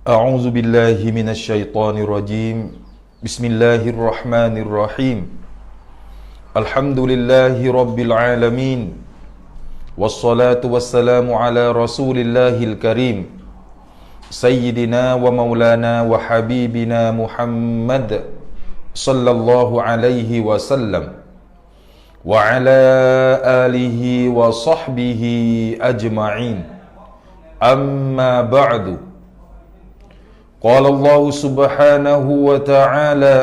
أعوذ بالله من الشيطان الرجيم بسم الله الرحمن الرحيم الحمد لله رب العالمين والصلاة والسلام على رسول الله الكريم سيدنا ومولانا وحبيبنا محمد صلى الله عليه وسلم وعلى آله وصحبه أجمعين أما بعد قال الله سبحانه وتعالى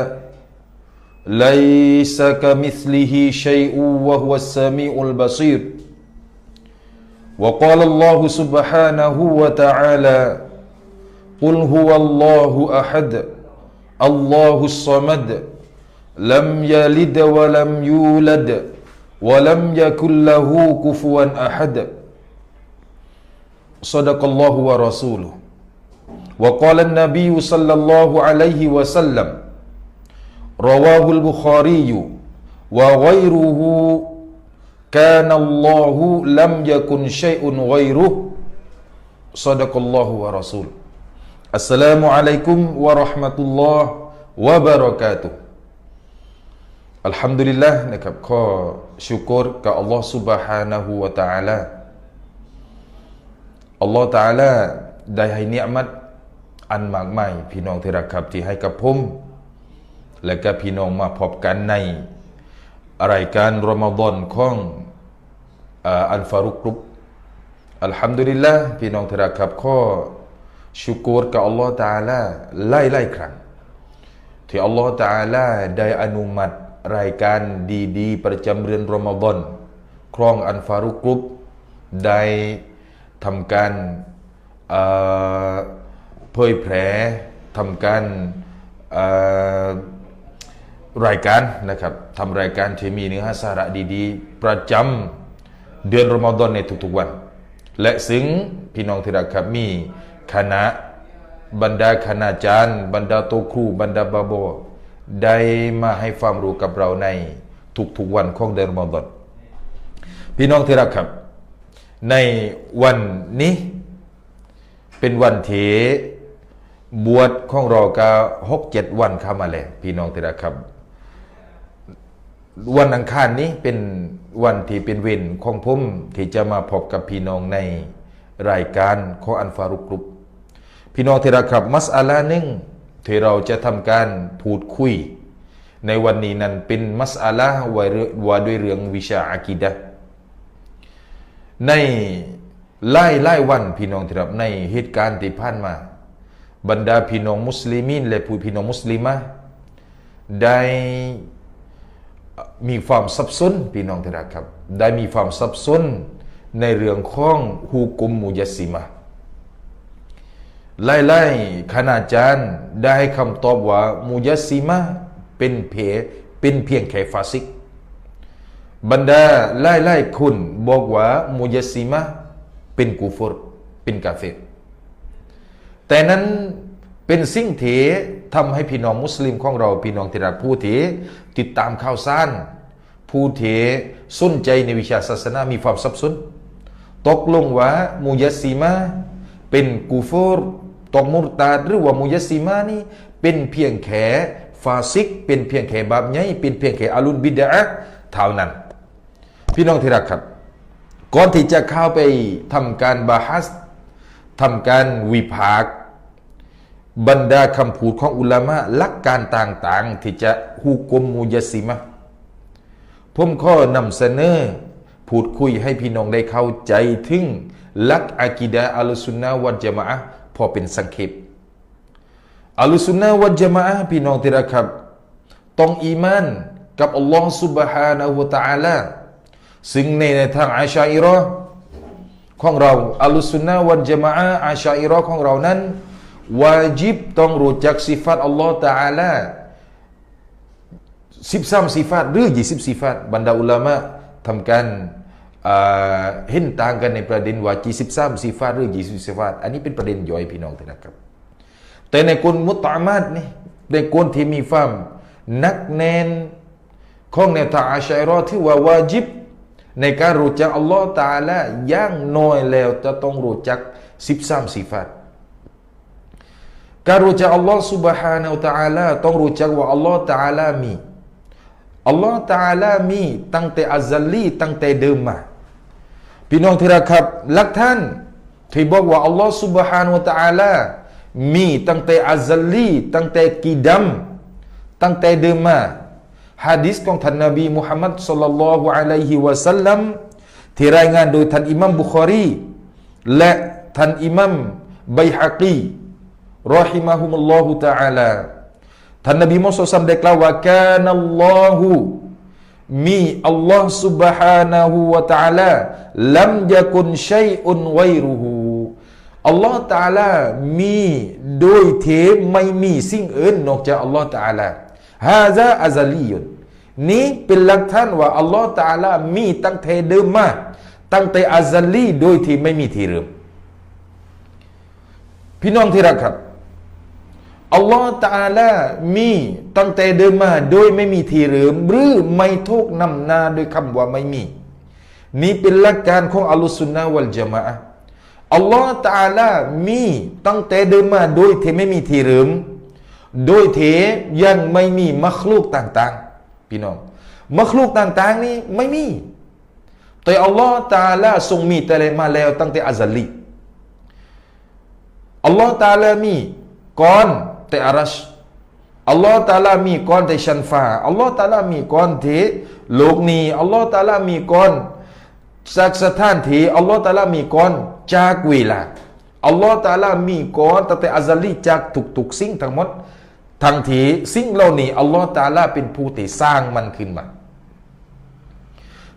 ليس كمثله شيء وهو السميع البصير وقال الله سبحانه وتعالى قل هو الله أحد الله الصمد لم يلد ولم يولد ولم يكن له كفوا أحد صدق الله ورسوله وقال النبي صلى الله عليه وسلم رواه البخاري وغيره كان الله لم يكن شيء غيره صدق الله ورسوله السلام عليكم ورحمة الله وبركاته Alhamdulillah นะครับขอชุกรกับอัลลอฮ์ Subhanahu wa Ta'ala อัลลอฮ์ Ta'ala ได้ให้เนียมัตอันมากมายพี่น้องที่รักครับที่ให้กับผมและก็พี่น้องมาพบกันในรายการรอมฎอนของอัลฟารุกกรุ๊ปอัลฮัมดุลิลละห์พี่น้องที่รักครับขอชุกรกับอัลลอฮ์ Ta'ala หลายๆครั้งที่อัลลอฮ์ Ta'ala ได้อนุมัติรายการดีๆประจำเดือนรอมฎอนของอัลฟารุกกรุ๊ปได้ทำการเผยแพร่ทำการรายการนะครับทำรายการที่มีเนื้อหาสาระดีๆประจำเดือนรอมฎอนในทุกๆวันและซึ่งพี่น้องที่รักครับมีคณะบรรดาคณาจารย์บรรดาโตครูบรรดาบาบอได้มาให้ความรู้กับเราในทุกๆวันของเดือนรอมฎอนพี่น้องที่รักครับในวันนี้เป็นวันที่บวชของเราก็6-7 วันเข้ามาแล้วพี่น้องที่รักครับวันอังคารนี้เป็นวันที่เป็นเวรของผมที่จะมาพบกับพี่น้องในรายการของอัลฟารุกกรุ๊ปพี่น้องที่รักครับมัสอะลาหนึ่งที่เราจะทำการพูดคุยในวันนี้นั้นเป็นมัสอะลาว่าด้วยเรื่องวิชาอะกีดะห์ในหลายวันพี่น้องที่รักในเหตุการณ์ที่ผ่านมาบรรดาพี่น้องมุสลิมีนและผู้พี่น้องมุสลิมะได้มีความสับสนพี่น้องที่รักครับได้มีความสับสนในเรื่องของฮุกุมมุญัสซิมะห์หลายคณาจารย์ได้ให้คำตอบว่ามุญัสซิมะห์เป็นเพียงแค่ฟาซิกบรรดาหลายคนบอกว่ามุญัสซิมะห์เป็นกุฟรเป็นกาเฟรแต่นั้นเป็นสิ่งที่ทำให้พี่น้องมุสลิมของเราพี่น้องที่รักผู้ที่ติดตามข่าวสารผู้ที่สนใจในวิชาศาสนามีความสับสนตกลงว่ามุญัสซิมะห์เป็นกุฟรตกมุรตาดหรือว่ามุญัสซิมะห์นี่เป็นเพียงแค่ฟาซิกเป็นเพียงแค่บาปใหญ่เป็นเพียงแค่อาลุลบิดอะห์เท่านั้นพี่น้องที่รักครับก่อนที่จะเข้าไปทำการบาฮัสทำการวิพากษ์บรรดาคำพูดของอุลามะหลักการต่างๆที่จะฮุกุมมุญัสซิมะห์ผมขอนำเสนอพูดคุยให้พี่น้องได้เข้าใจถึงหลักอะกีดะห์อัลซุนนะฮ์วัลญะมาอะห์พอเป็นสังเขปอัลซุนนะฮ์วัลญะมาอะห์พี่น้องที่รักครับต้องอีมานกับอัลลอฮ์ Subhanahu wa Ta'ala ซึ่งในทางอาชาอิเราะห์ของเราอัลซุนนะฮ์วัลญะมาอะห์อาชาอิเราะห์ของเรานั้นวาจิบต้องรู้จักสิฟัตอัลลอฮ์ Ta'ala 13สิฟัตหรือ20สิฟัตบรรดาอุลามะทำการเห็นต่างกันในประเด็นว่า13สิฟัตหรือ20สิฟัตอันนี้เป็นประเด็นย่อยพี่น้องนะครับแต่ในคนมุตตะมาดนี่ในคนที่มีความนักแน่นของแนวทางอาชัยรอที่ว่าวาจิบ ในการรู้จักอัลลอฮ์ตะอาลาอย่างน้อยแล้วจะต้องรู้จัก13สิฟัต การรู้จักอัลลอฮ์ سبحانه และ تعالى ต้องรู้จักว่าอัลลอฮ์ تعالى มีอัลลอฮ์ تعالى มีตั้งแต่อัซลีตั้งแต่เดิมมาพี่น้องที่รักครับหลักท่านที่บอกว่าอัลลอฮ์ سبحانه และ تعالى มีตั้งแต่อัซลีตั้งแต่กิดัมตั้งแต่เดิมมาหะดีษของท่านนบีมุฮัมมัดศ็อลลัลลอฮุอะลัยฮิวะซัลลัมที่รายงานโดยท่านอิหมัมบุคอรีและท่านอิหมัมบัยฮะกีรอฮิมะฮุมุลลอฮุตะอาลาท่านนบีมุฮัมมัดศ็อลลัลลอฮุอะลัยฮิวะซัลลัมได้กล่าวว่ากานัลลอฮุมีอัลลอฮ์ سبحانه และ تعالى ลัมยะกุนชัยอุนฆอยรุฮูอัลลอฮ์ تعالى มีโดยที่ไม่มีสิ่งอื่นนอกจากอัลลอฮ์ تعالى ฮาซาอัซลียุนนี้เป็นหลักฐานว่าอัลลอฮ์ تعالى มีตั้งแต่เดิมมาตั้งแต่อัซลีโดยที่ไม่มีที่เริ่มพี่น้องที่รักครับอัลลอฮ์ تعالى มีตั้งแต่เดิมมาโดยไม่มีที่เริ่มหรือไม่ถูกนำหน้าโดยคำว่าไม่มีนี่เป็นหลักการของอัลลอฮ์ซุนนะวัลญะมาอะห์อัลลอฮ์ تعالى มีตั้งแต่เดิมมาโดยที่ไม่มีที่เริ่มโดยที่ยังไม่มีมัคลุกต่างๆพี่น้องมัคลุกต่างๆนี่ไม่มีแต่อัลลอฮ์ تعالى ทรงมีแต่มาแล้วตั้งแต่อัซลีอัลลอฮ์ تعالى มีก่อนแต่อารัชอัลลอฮ์ تعالى มีก่อนแต่ชั้นฟ้าอัลลอฮ์ تعالى มีก่อนที่โลกนี้อัลลอฮ์ تعالى มีก่อนจากสถานที่อัลลอฮ์ تعالى มีก่อนจากเวลาอัลลอฮ์ تعالى มีก่อนตั้งแต่อัซลีจากทุกสิ่งทั้งหมดทั้งที่สิ่งเหล่านี้อัลลอฮ์ تعالى เป็นผู้ที่สร้างมันขึ้นมา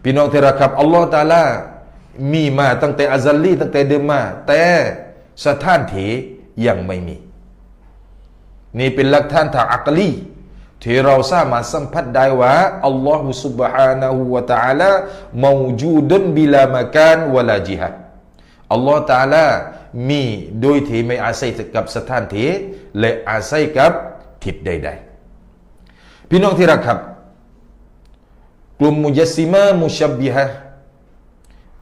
พี่น้องที่รักครับอัลลอฮ์ تعالى มีมาตั้งแต่อัซลีตั้งแต่เดิมมาแต่สถานที่ยังไม่มีนี่เป็นหลักฐานทางอักลีที่เราสามารถสัมผัสได้ว่าอัลลอฮฺ سبحانه และ تعالى มาวจูดุนบิลามะกานวะลาจิฮะอัลลอฮฺ تعالى มีโดยที่ไม่อาศัยกับสถานที่และอาศัยกับทิศใดๆพี่น้องที่รักครับกลุ่มมุจัสซิมะห์มุชับบิฮะห์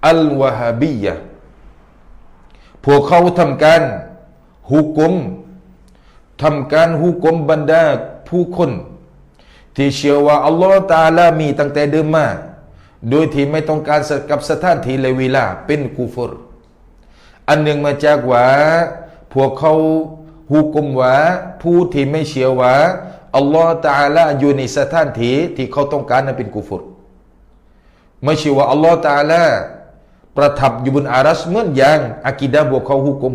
อัลวะฮาบียะห์พวกเขาทำการฮุกุมบรรดาผู้คนที่เชื่อว่าอัลลอฮฺ تعالى มีตั้งแต่เดิมมาโดยที่ไม่ต้องการกับสถานที่และเวลาเป็นกุฟรอันหนึ่งมาจากว่าพวกเขาฮุกุมว่าผู้ที่ไม่เชื่อว่าอัลลอฮฺ تعالى อยู่ในสถานที่ที่เขาต้องการนั้นเป็นกุฟรไม่เชื่อว่าอัลลอฮฺ تعالى ประทับอยู่บนอารัชเหมือนอย่างอากีดะห์พวกเขาฮุกุ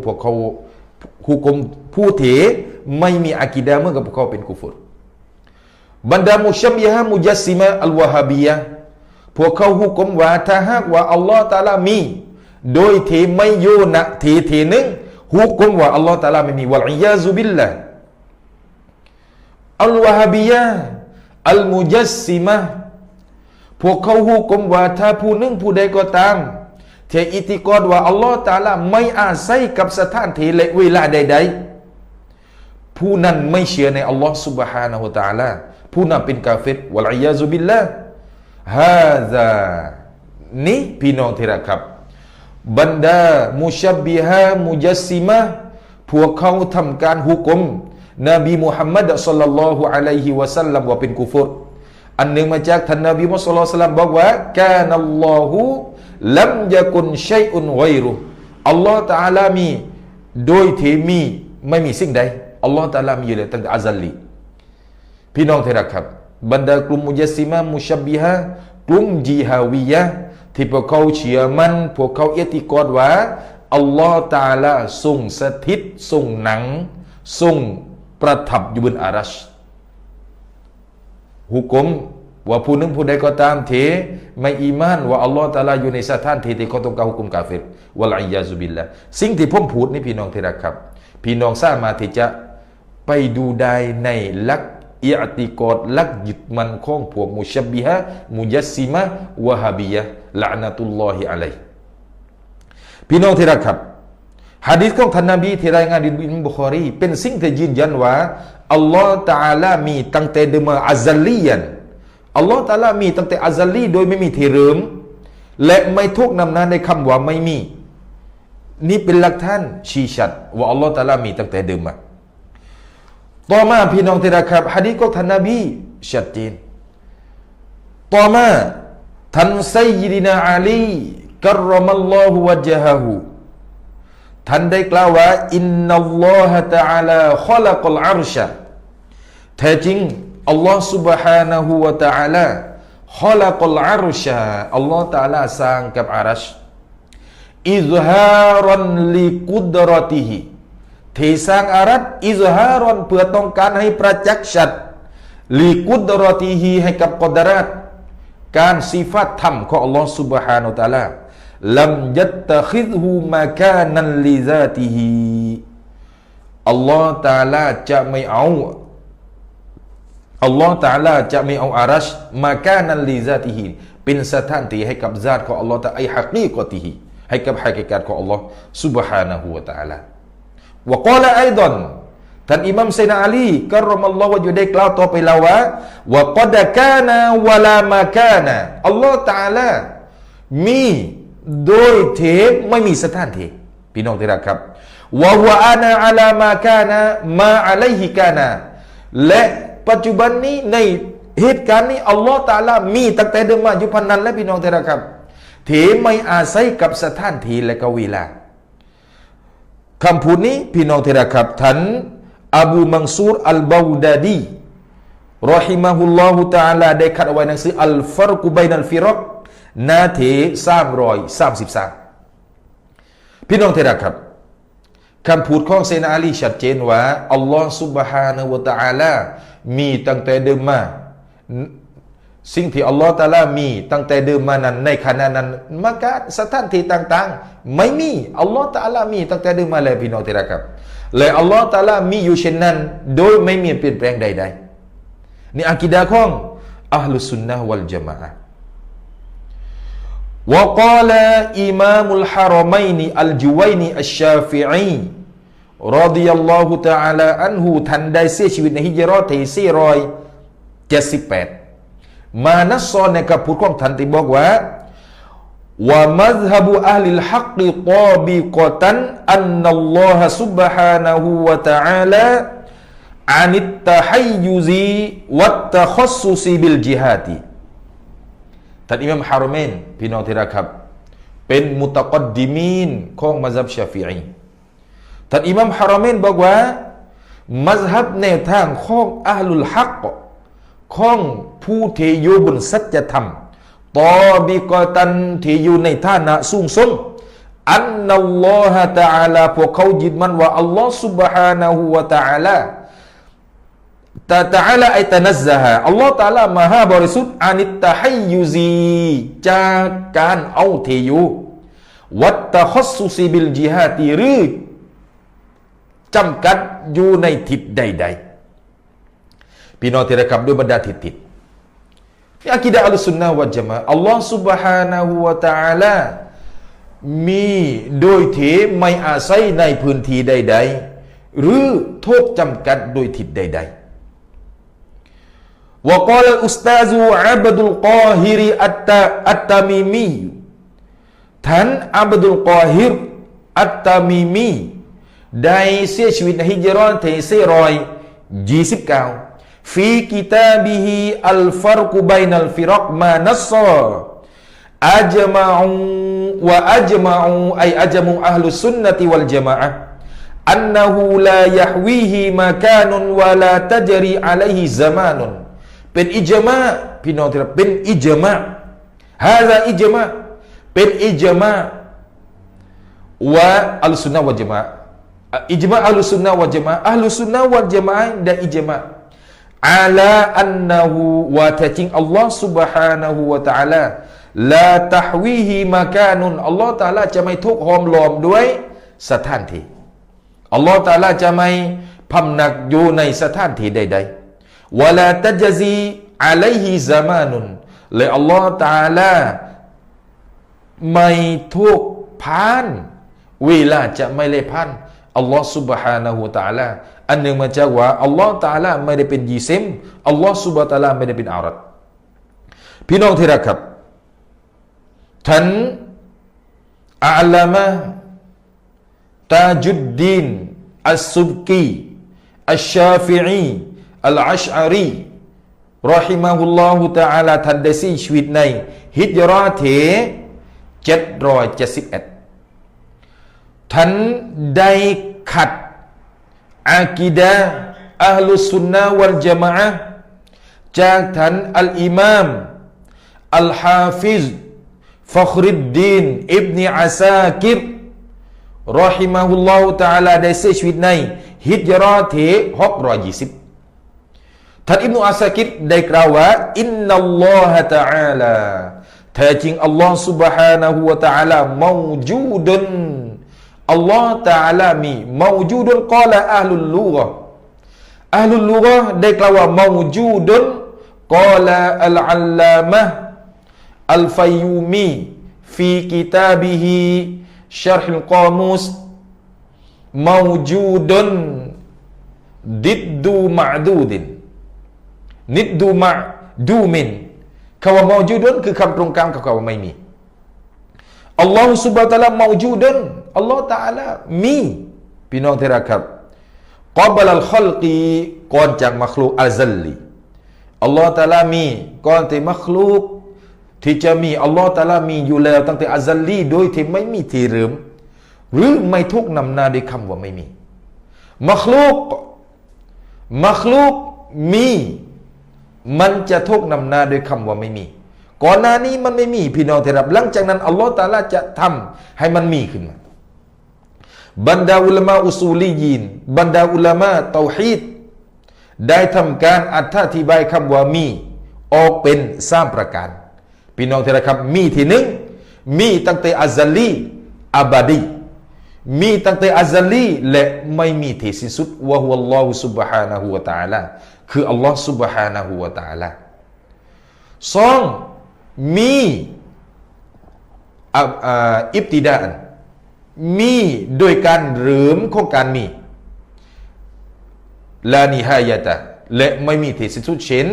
มผู้ที่ไม่มีอากีดะห์เหมือนกับพวกเขาเป็นกุฟรบรรดามุชับบิฮะห์มุจัสซิมะห์อัลวะฮาบียะห์พวกเขาฮุกุมว่าถ้าหากว่าอัลลอฮฺ تعالى มีโดยที่ไม่อยู่ณที่หนึ่งฮุกุมว่าอัลลอฮฺ تعالى ไม่มีวัลอิยาซุบิลลาห์อัลวะฮาบียะห์อัลมุจัสซิมะห์พวกเขาฮุกุมว่าถ้าผู้หนึ่งผู้ใดก็ตามที่อิติกอดว่าอัลลอฮฺ تعالى ไม่อาศัยกับสถานที่และเวลาใดๆผู้นั้นไม่เชื่อในอัลลอฮฺ سبحانه และ تعالى ผู้นั้นเป็นกาเฟรวัลอิยาซุบิลลาห์ฮาซานี่พี่น้องที่รักครับบรรดามุชับบิฮะห์มุจัสซิมะห์พวกเขาทำการฮุกุมนบีมุฮัมมัดศ็อลลัลลอฮุอะลัยฮิวะซัลลัมว่าเป็นกุฟรอันหนึ่งมาจากท่านนบีมุฮัมมัดศ็อลลัลลอฮุอะลัยฮิวะซัลลัมบอกว่ากานัลลอฮุลัมยะกุนชัยอุนฆอยรุอัลลอฮฺ تعالى มีโดยที่มีไม่มีสิ่งใดอัลลอฮฺ تعالى มีอยู่เลยตั้งแต่อัซลีพี่น้องที่รักครับบรรดากลุ่มมุจัสซิมะห์มุชับบิฮะห์กลุ่มจิฮาวียะห์ที่พวกเขาเชื่อมั่นพวกเขาอิติกอดว่าอัลลอฮฺ تعالى ทรงสถิตทรงหนังทรงประทับอยู่บนอารัชฮุกุมว่าผู้หนึ่งผู้ใดก็ตามที่ไม่อีมานว่าอัลลอฮฺ تعالى อยู่ในสถานที่ที่เขาต้องการฮุกุมกาเฟรวัลอิยาซุบิลลาห์สิ่งที่ผมพูดนี่พี่น้องที่รักครับพี่น้องสามารถที่จะไปดูได้ในหลักอิอติกอดหลักยึดมั่นของพวกมุชับบิฮะห์มุจัสซิมะห์วะฮาบียะห์ละอ์นะตุลลอฮิอะลัยฮิพี่น้องที่รักครับหะดีษของท่านนบีที่รายงานในอิหม่ามบุคอรีเป็นสิ่งที่ยืนยันว่าอัลลอฮฺ تعالى มีตั้งแต่เดิมมาอัซลียันอัลลอฮฺ تعالى มีตั้งแต่อัซลีโดยไม่มีที่เริ่มและไม่ถูกนำหน้าในคำว่าไม่มีนี่เป็นหลักฐานชี้ชัดว่าอัลลอฮฺ تعالى มีตั้งแต่เดิมมา ต่อมาพี่น้องที่รักครับหะดีษของท่านนบีชัดเจนต่อมาท่านซัยยิดินาอาลีกัรรอมัลลอฮุวะจฮะฮูท่านได้กล่าวว่าอินนัลลอฮะตะอาลาขอลักัลอัรชะแท้จริงอัลลอฮ์ سبحانه และ تعالى ขอลักัลอัรชะอัลลอฮ์ تعالى สร้างกับอารัชอิซฮารันลิกุดรติฮิที่สร้างอารัชอิซฮารันเพื่อต้องการให้ประจักษ์ชัดลิกุดรติฮิให้กับกอดรัตการสิฟัตธรรมของอัลลอฮ์ سبحانه และ تعالى ลัมยัตตะคิซฮูมากานันลิซาติฮิอัลลอฮ์ تعالى จะไม่เอาอัลลอฮ์ تعالى จะไม่เอาอารัชมากานันลิซาติฮิเป็นสถานที่ให้กับซาตของอัลลอฮ์ ไอฮักีกอติฮิให้กับฮักิกาตของอัลลอฮ์ سبحانه และ تعالى วะกาลอัยดันท่านอิหมัมซัยนาอาลีกัรรอมัลลอฮุวะจุได้กล่าวต่อไปแล้วว่าวะกอดกานะวะลามากานะอัลลอฮ์ تعالى มีโดยเทปไม่มีสถานที่พี่น้องที่รักครับวะฮุวะอานะอะลามากานะมาอะลัยฮิกานะและปัจจุบันนี้ในเหตุการณ์นี้อัลลอฮ์ تعالى มีตั้งแต่เดิมมาอยู่พันนั้นและพี่น้องที่รักครับที่ไม่อาศัยกับสถานที่และก็เวลาคำพูดนี้พี่น้องที่รักครับท่านอบูมังซูรอัลบาวดาดีรอฮิมะฮุลลอฮุ تعالى ได้คัดเอาไว้ในหนังสืออัลฟัรกุบัยนัลฟิรักหน้าที่333พี่น้องที่รักครับคำพูดของเซนาอาลีชัดเจนว่าอัลลอฮ์ سبحانه และ تعالى มีตั้งแต่เดิมมาสิ่งที่อัลลอฮ์ تعالى มีตั้งแต่เดิมมานั้นในขณะนั้นมากาสถานที่ต่างๆไม่มีอัลลอฮ์ تعالى มีตั้งแต่เดิมมาเลยพี่น้องที่รักครับและอัลลอฮ์ تعالى มีอยู่เช่นนั้นโดยไม่มีเปลี่ยนแปลงใดๆนี่อะกีดะห์ของอะห์ลุสซุนนะฮ์วัลญะมาอะห์وقال إمام الحرمين الجويني الشافعي رضي الله تعالى عنه ท่านได้เสียชีวิตในฮิจเราะห์ที่478มานัสซอนในคำพูดของท่านที่บอกว่าว่ามัซฮับอะห์ลิลฮักกิตอบิกะตันอันนัลลอฮะซุบฮานะฮูวะตะอาลาอานิตตะฮัยยุซีวัตตะคัสซุซีบิลญิฮาดีท่านอิหมัมฮารอเมนพี่น้องที่รักครับเป็นมุตะกัดดิมีนของมัซฮับชาฟิอีท่านอิหมัมฮารอเมนบอกว่ามัซฮับแนวทางของอะห์ลุลฮักของผู้ที่อยู่บนสัจธรรมตอบิกะตันที่อยู่ในฐานะสูงส่งอันนัลลอฮะตะอาลาพวกเขายึดมั่นว่าอัลลอฮ์ سبحانه และ تعالى تعالى ไอตะนัซซะฮะอัลลอฮ์ تعالى มหาบริสุทธิ์อานิตตะฮัยยุซีจากการเอาที่อยู่วัตตะคัสซุซิบิลญิฮาติหรือจำกัดอยู่ในทิศใดๆพี่น้องที่รักครับด้วยบรรดาทิศนี่อะกีดะห์อัลซุนนะฮ์วัลญะมาอะห์อัลลอฮ์ سبحانه และ تعالى มีโดยที่ไม่อาศัยในพื้นที่ใดๆหรือโทษจำกัดโดยทิศใดๆوقال الأستاذ عبد القاهر التميمي ท่านอับดุลกอฮิรอัตตามีมีได้เสียชีวิตในฮิจเราะห์ที่429ฟีกิตาบิฮิอัลฟัรกุบัยนัลฟิรักมานัสซออัจมะอูวะอัจมะอูไออัจมุอะห์ลุสซุนนะติวัลญะมาอะห์อันนะฮูลายะฮวีฮิมะกานุนวะลาตัจรีอะลัยฮิซะมานุนเป็นอิจมะพี่น้องที่รักเป็นอิจมะฮาซาอิจมะเป็นอิจมะวะอัลซุนนะฮ์วัลญะมาอะห์อิจมะอัลซุนนะฮ์วัลญะมาอะห์อัลซุนนะฮ์วัลญะมาอะห์ได้อิจมะอาลาอันนะฮูวะแท้จริงอัลลอฮ์ سبحانه และ تعالى ลาตะฮวีฮิมะกานุนอัลลอฮ์ تعالى จะไม่ทุกข์หอมล้อมด้วยสถานที่อัลลอฮ์ تعالى จะไม่พำนักอยู่ในสถานที่ใดๆวะลาตัจซีอะลัยฮิซะมานุนและอัลลอฮ์ تعالى ไม่ทุกข์ผ่านเวลาจะไม่เลยผ่านอัลลอฮ์ سبحانه และ تعالى อันหนึ่งมาจากว่าอัลลอฮ์ تعالى ไม่ได้เป็นยิซิมอัลลอฮ์ سبحانه และ تعالى ไม่ได้เป็นอารัดพี่น้องที่รักครับท่านอัลลามะตาจุดดีนอัสซุบกี อัชชาฟิอีอัลอัชอารีรอฮิมะฮุลลอฮุตะอาลาท่านได้เสียชีวิตในฮิจเราะห์ที่771ท่านได้ขัดอากีดะห์อัลลุสซุนนะฮ์วัลญะมาอะห์จากท่านอัลอิมามอัลฮาฟิซฟัครุดดีนอิบนุอาซากิรรอฮิมะฮุลลอฮุตะอาลาได้เสียชีวิตในฮิจเราะห์ที่620ท่านอิบนุอาซากิรได้กล่าวว่าอินนัลลอฮะตะอาลาแท้จริงอัลลอฮ์ سبحانه และ تعالى เมาจูดุนอัลลอฮ์ تعالى มีเมาจูดุนกล่าวอะห์ลุลลุฆะห์อะห์ลุลลุฆะห์ได้กล่าวว่าเมาจูดุนกล่าวอัลอัลลามะห์อัลฟัยยูมีฟีกิตาบิฮิชัรฮุลกอมูสเมาจูดุนดิดดูมะดูดินนิดดูมะดูมินคำว่าเมาจูดุนคือคำตรงข้ามกับคำว่าไม่มีอัลลอฮฺซุบฮานะฮูวะตะอาลาเมาจูดุนอัลลอฮฺตะอาลามีพี่น้องที่รักครับกับลัลขลกีก่อนจากมักลุกอัลซัลลีอัลลอฮฺตะอาลามีก่อนที่มักลุกที่จะมีอัลลอฮฺตะอาลามีอยู่แล้วตั้งแต่อัลซัลลีโดยที่ไม่มีที่เริ่มหรือไม่ทุกนำหน้าด้วยคำว่าไม่มีมักลุกมีมันจะทุกนำหน้าด้วยคำว่าไม่มีก่อนหน้านี้มันไม่มีพี่น้องที่รับหลังจากนั้นอัลลอฮฺตะอาลาจะทำให้มันมีขึ้นมาบรรดาอุลามะอุซูลียีนบรรดาอุลามะเตาฮีดได้ทำการอธิบายคำว่ามีออกเป็น3ประการพี่น้องที่รับมีที่หนึ่งมีตั้งแต่อัซซัลีอับดีมีตั้งแต่อัซซัลีและไม่มีที่สิ้นสุดวะฮุวัลลอฮุซุบฮานะฮูวะตะอาลาคืออัลลอฮ์ سبحانه และ تعالى สองมีอิบติดาอันมีโดยการเริ่มของการมีลานิฮายะตะและไม่มีที่สิ้นสุดเช่น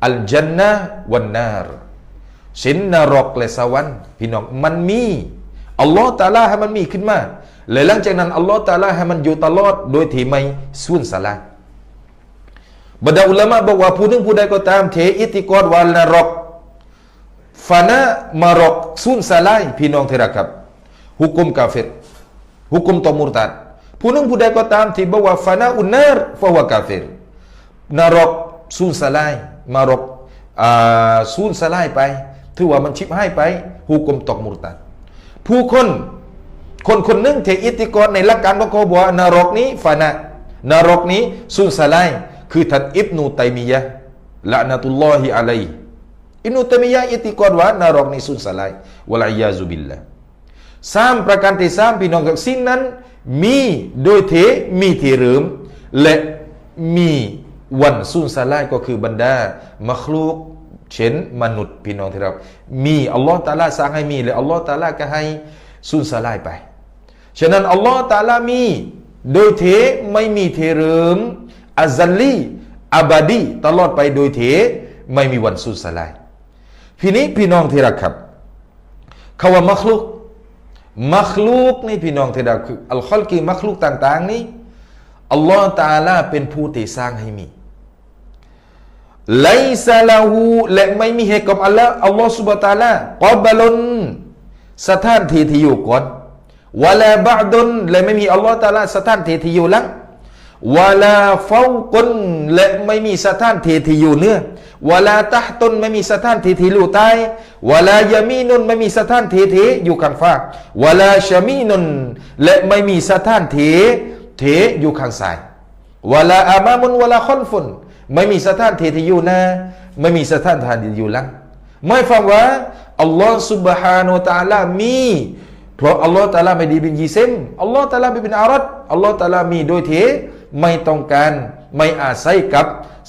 อัลจันนะฮ์วันนารเช่นนรกและสวรรค์พี่น้องมันมีอัลลอฮ์ตะอาลาให้มันมีขึ้นมาและหลังจากนั้นอัลลอฮ์ตะอาลาให้มันอยู่ตลอดโดยที่ไม่สูญสลายบรรดาอุลามะบอกว่าผู้หนึ่งผู้ใดก็ตามเทอิติกอดวาลนรกฟานะมารกสูญสลายพี่น้องที่รักครับหุกุมกาเฟรหุกุมตอมุรตัดผู้หนึ่งผู้ใดก็ตามที่บอกว่าฟานะอุนนารฟะวะกาเฟรนรกสูญสลายมารกสูญสลายไปถือว่ามันชิบหายไปหุกุมตอมุรตัดผู้คนหนึ่งเทอิติกอดในหลักการของเขาบอกว่านรกนี้ฟานะนรกนี้สูญสลายคือท่านอิบนุตัยมียะห์ละนะตุลลอฮิอะลัยฮิอิบนุตัยมียะห์อิติกอดว่านรกนี้สูญสลายวะลัยยาซุบิลลาห์3ประการที่3พี่น้องครับสิ่งนั้นมีโดยมีที่เริ่มและมีวันสูญสลายก็คือบรรดามัคลุกเช่นมนุษย์พี่น้องที่เรามีอัลลอฮฺตะอาลาสร้างให้มีและอัลลอฮฺตะอาลาก็ให้สูญสลายไปฉะนั้นอัลลอฮฺตะอาลามีโดยไม่มีที่เริ่มอัซซัลลีอับดีตลอดไปโดยไม่มีวันสูญสลายทีนี้พี่น้องที่รักครับคำว่ามัคลุกนี่พี่น้องที่รักคืออัลคอลกีมัคลุกต่างๆนี้อัลลอฮฺตะอาลาเป็นผู้ที่สร้างให้มีไลซาลาหูและไม่มีให้กับอัลลอฮฺซุบฮานะฮูวะตะอาลากอบลุนสถานที่ที่อยู่ก่อนวะลาบะดุนและไม่มีอัลลอฮฺตะอาลาสถานที่ที่อยู่หลังวะลาฟาวกุนและไม่มีสถานที่ที่อยู่เหนือวะลาตะฮตุนไม่มีสถานที่ที่อยู่ใต้วะลายามีนุนไม่มีสถานที่ที่อยู่ข้างฟ้าวะลาชามีนุนและไม่มีสถานที่อยู่ข้างซ้ายวะลาอามามุนวะลาคอนฟุนไม่มีสถานที่ที่อยู่หน้าไม่มีสถานที่อยู่หลังไม่ฟังว่าอัลลอฮฺ سبحانه และ تعالى มีเพราะอัลลอฮฺตะอาลาไม่ได้เป็นยิซิมอัลลอฮฺตะอาลาไม่เป็นอารัดอัลลอฮฺตะอาลามีโดยไม่ต้องการไม่อาศัยกับ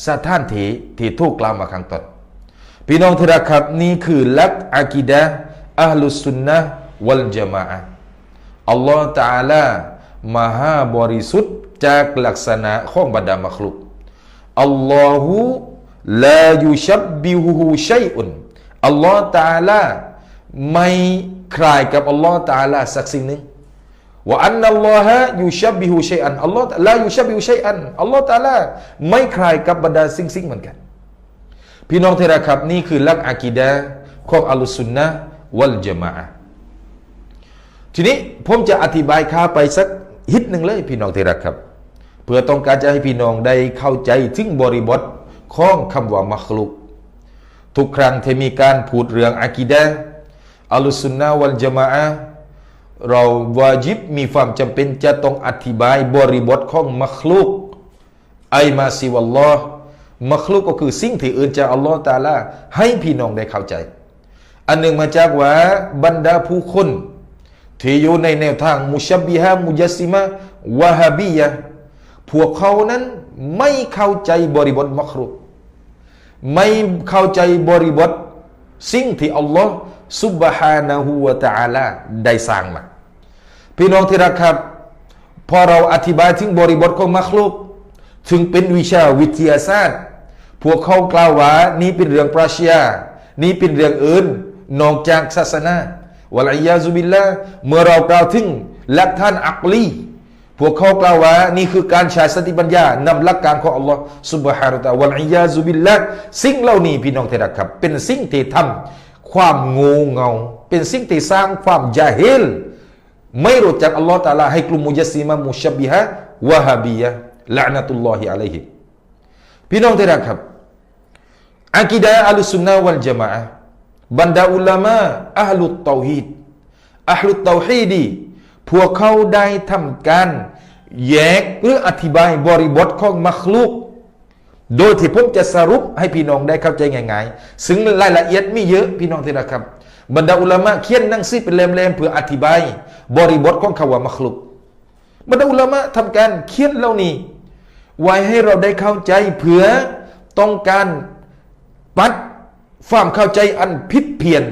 สถานที่ถูกกล่าวมาข้างต้นพี่น้องที่รักครับนี่คือหลักอะกีดะห์อัลลุสซุนนะฮ์วัลญะมาอะห์อัลลอฮฺตะอาลามหาบริสุทธิ์จากลักษณะของบรรดามัคลุกอัลลอฮุลายุชับบิฮุชัยอุนอัลลอฮฺตะอาลาไม่คล้ายกับอัลลอฮฺตะอาลาสักสิ่งหนึ่ง ว่าอันนัลลอฮะยูชับบิฮุชัยอันอัลลอฮ์ลายูชับบิฮุชัยอันอัลลอฮ์ตะอาลาไม่คล้ายกับบรรดาสิ่งเหมือนกันพี่น้องที่รักครับนี่คือหลักอะกีดะห์ของอัลลุซุนนะห์วัลญะมาอะห์ทีนี้ผมจะอธิบายข้าไปสักฮิตหนึ่งเลยพี่น้องที่รักครับเพื่อต้องการจะให้พี่น้องได้เข้าใจถึงบริบทของคำว่ามักลุกทุกครั้งที่มีการพูดเรื่องอะกีดะห์อัลลุซุนนะห์วัลญะมาอะห์เราวาญิบมีความจำเป็นจะต้องอธิบายบริบทของมักลุกไอมาซิวัลลอฮ์มักลุกก็คือสิ่งที่อื่นจากอัลลอฮ์ตะอาลาให้พี่น้องได้เข้าใจอันหนึ่งมาจากว่าบรรดาผู้คนที่อยู่ในแนวทางมุชับบิฮะมุจัสซิมะวะฮาบียะพวกเขานั้นไม่เข้าใจบริบทมักลุกไม่เข้าใจบริบทสิ่งที่อัลลอฮ์ซุบฮานะฮูวะตะอาลาได้สร้างมาพี่น้องที่รักครับพอเราอธิบายถึงบริบทของมักลุกถึงเป็นวิชาวิทยาศาสตร์พวกเขากล่าวว่านี่เป็นเรื่องปรัชญานี่เป็นเรื่องอื่นนอกจากศาสนาวะลัยยาซุบิลละเมื่อเรากล่าวถึงหลักฐานอักลีพวกเขากล่าวว่านี่คือการใช้สติปัญญานำหลักการของอัลลอฮ์ซุบฮานะฮูวะตะอาลาวะลัยยาซุบิลละสิ่งเหล่านี้พี่น้องที่รักครับเป็นสิ่งที่ทำความงูเงาเป็นสิ่งที่สร้างความญาฮิลไม่รู้จักอัลลอฮ์ตะอาลาให้กลุ่มมุจัสซิมะมุชับบิฮะวะฮาบียะละอ์นะตุลลอฮิอะลัยฮิพี่น้องที่รักครับอะกีดะห์อัลลุซุนนะฮ์วัลญะมาอะห์บรรดาอุลามะอะห์ลุตเตาฮีดอะห์ลุตเตาฮีดีพวกเขาได้ทำการแยกหรืออธิบายบริบทของมักลุกโดยที่ผมจะสรุปให้พี่น้องได้เข้าใจง่ายๆซึ่งรายละเอียดมีเยอะพี่น้องที่รักครับบรรดาอุลามะเขียนหนังสือเป็นเล่มๆเพื่ออธิบายบริบทของคำว่ามักลุกบรรดาอุลามะทำการเขียนเหล่านี้ไว้ให้เราได้เข้าใจเพื่อต้องการปัดความเข้าใจอันผิดเพี้ยน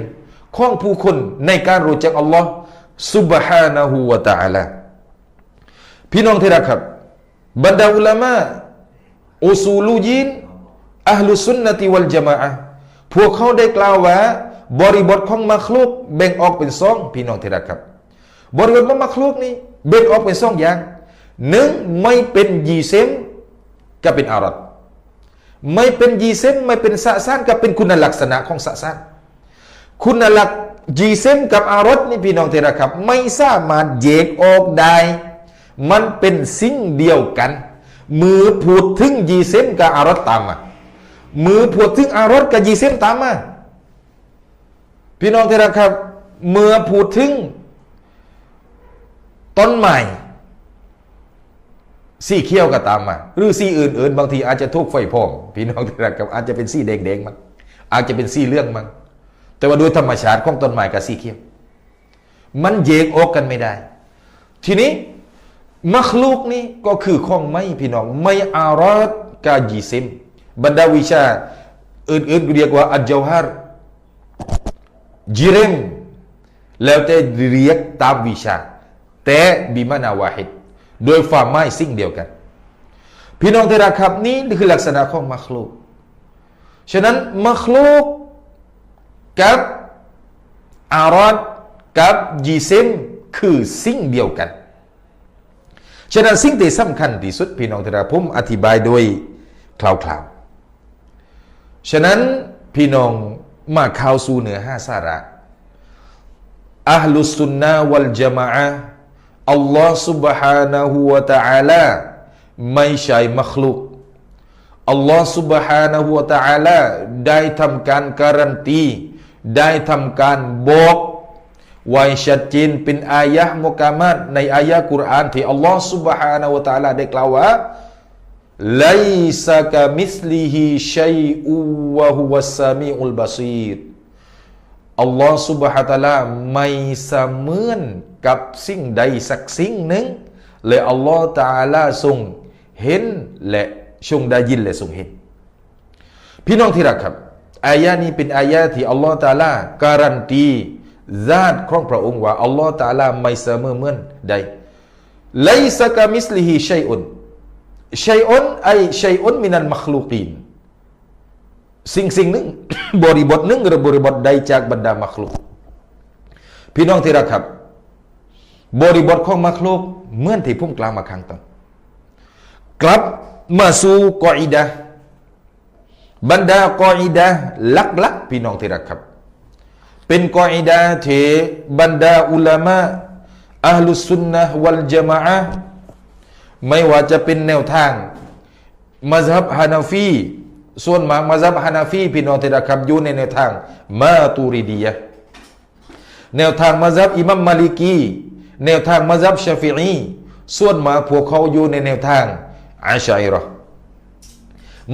ของผู้คนในการรู้จักอัลลอฮ์ซุบฮานะฮูวะตะอาลาพี่น้องที่รักครับบรรดาอุลามะอุซูลูยีนอะห์ลุซุนนะติวัลญะมาอะห์พวกเขาได้กล่าวว่าบริบทของมักลุกแบ่งออกเป็นสองพี่น้องที่รักครับบริบทของมักลุกนี้แบ่งออกเป็นสองอย่างหนึ่งไม่เป็นยีเซมก็เป็นอารัดไม่เป็นยีเซมไม่เป็นสะซานก็เป็นคุณลักษณะของสะซานคุณลักษณะยีเซมกับอารัดนี่พี่น้องที่รักครับไม่สามารถแยกออกได้มันเป็นสิ่งเดียวกันมือพูดถึงยีเซมกับอารัดตามมามือพูดถึงอารัดกับยีเซมตามมาพี่น้องที่รักครับเมื่อพูดถึงต้นไม้สีเขียวก็ตามมาหรือสีอื่นๆบางทีอาจจะทุกไฟพองพี่น้องที่รักครับอาจจะเป็นสีแดงๆมันอาจจะเป็นสีเหลืองมันแต่ว่าโดยธรรมชาติของต้นไม้กับสีเขียวมันแยกออกกันไม่ได้ทีนี้มักลุกนี่ก็คือของไม้พี่น้องไม้อารัดกาญิซิมบรรดาวิชาอื่นๆเรียกว่าอัจญาวฮาร์จิริมแล้วแต่เรียกตามวิชาแต่บิมานาวาฮิดโดยความหมายสิ่งเดียวกันพี่น้องที่รักครับนี่คือลักษณะของมักลุกฉะนั้นมักลุกกับอารัดกับญิซิมคือสิ่งเดียวกันฉะนั้นสิ่งที่สำคัญที่สุดพี่น้องที่รักผมอธิบายโดยคร่าวๆฉะนั้นพี่น้องมาเข้าสู่เนื้อหาสาระอะห์ลุสซุนนะฮ์วัลญะมาอะห์อัลลอฮ์ سبحانه และ تعالى ไม่ใช่มักลุกอัลลอฮ์ سبحانه และ تعالى ได้ทำการการันตีได้ทำการบอกไว้ชัดเจนเป็นอายะห์มุกะมัดในอายะห์กุรอานที่อัลลอฮ์ سبحانه และ تعالى ได้กล่าวว่าไลซะกะมิสลิฮิชัยอุวะฮุวัสซามีอุลบาซีรอัลลอฮ์ سبحانه และ تعالى ไม่เสมือนกับสิ่งใดสักสิ่งหนึ่งและอัลลอฮ์ تعالى ทรงเห็นและทรงได้ยินและทรงเห็นพี่น้องที่รักครับอายะนี้เป็นอายะที่อัลลอฮ์ تعالى การันตีญาติของพระองค์ว่าอัลลอฮ์ تعالى ไม่เสมอเหมือนใดไลซะกะมิสลิฮิชัยอุนชัยอุนไอชัยอุนมินัลมัคลูกีนสิ่งหนึ่ง บริบทหนึ่งหรือบริบทใดจากบรรดามัคลุกพี่น้องที่รักครับ บริบทของมักลุกเหมือนที่ผมกล่าวมาข้างต้นกลับมาสู่กออิดะห์บรรดากออิดะห์ลักๆพี่น้องที่รักครับเป็นกออิดะห์ที่บรรดาอุลามะอะห์ลุสซุนนะห์วัลญะมาอะห์ไม่ว่าจะเป็นแนวทางมัซฮับฮานาฟีส่วนมากมัซฮับฮานาฟีพี่น้องที่รักครับอยู่ในแนวทางมาตูริดียะห์แนวทางมัซฮับอิหมัมมาลิกีแนวทางมัซฮับชาฟิอีส่วนมากพวกเขาอยู่ในแนวทางอาชัยเราะห์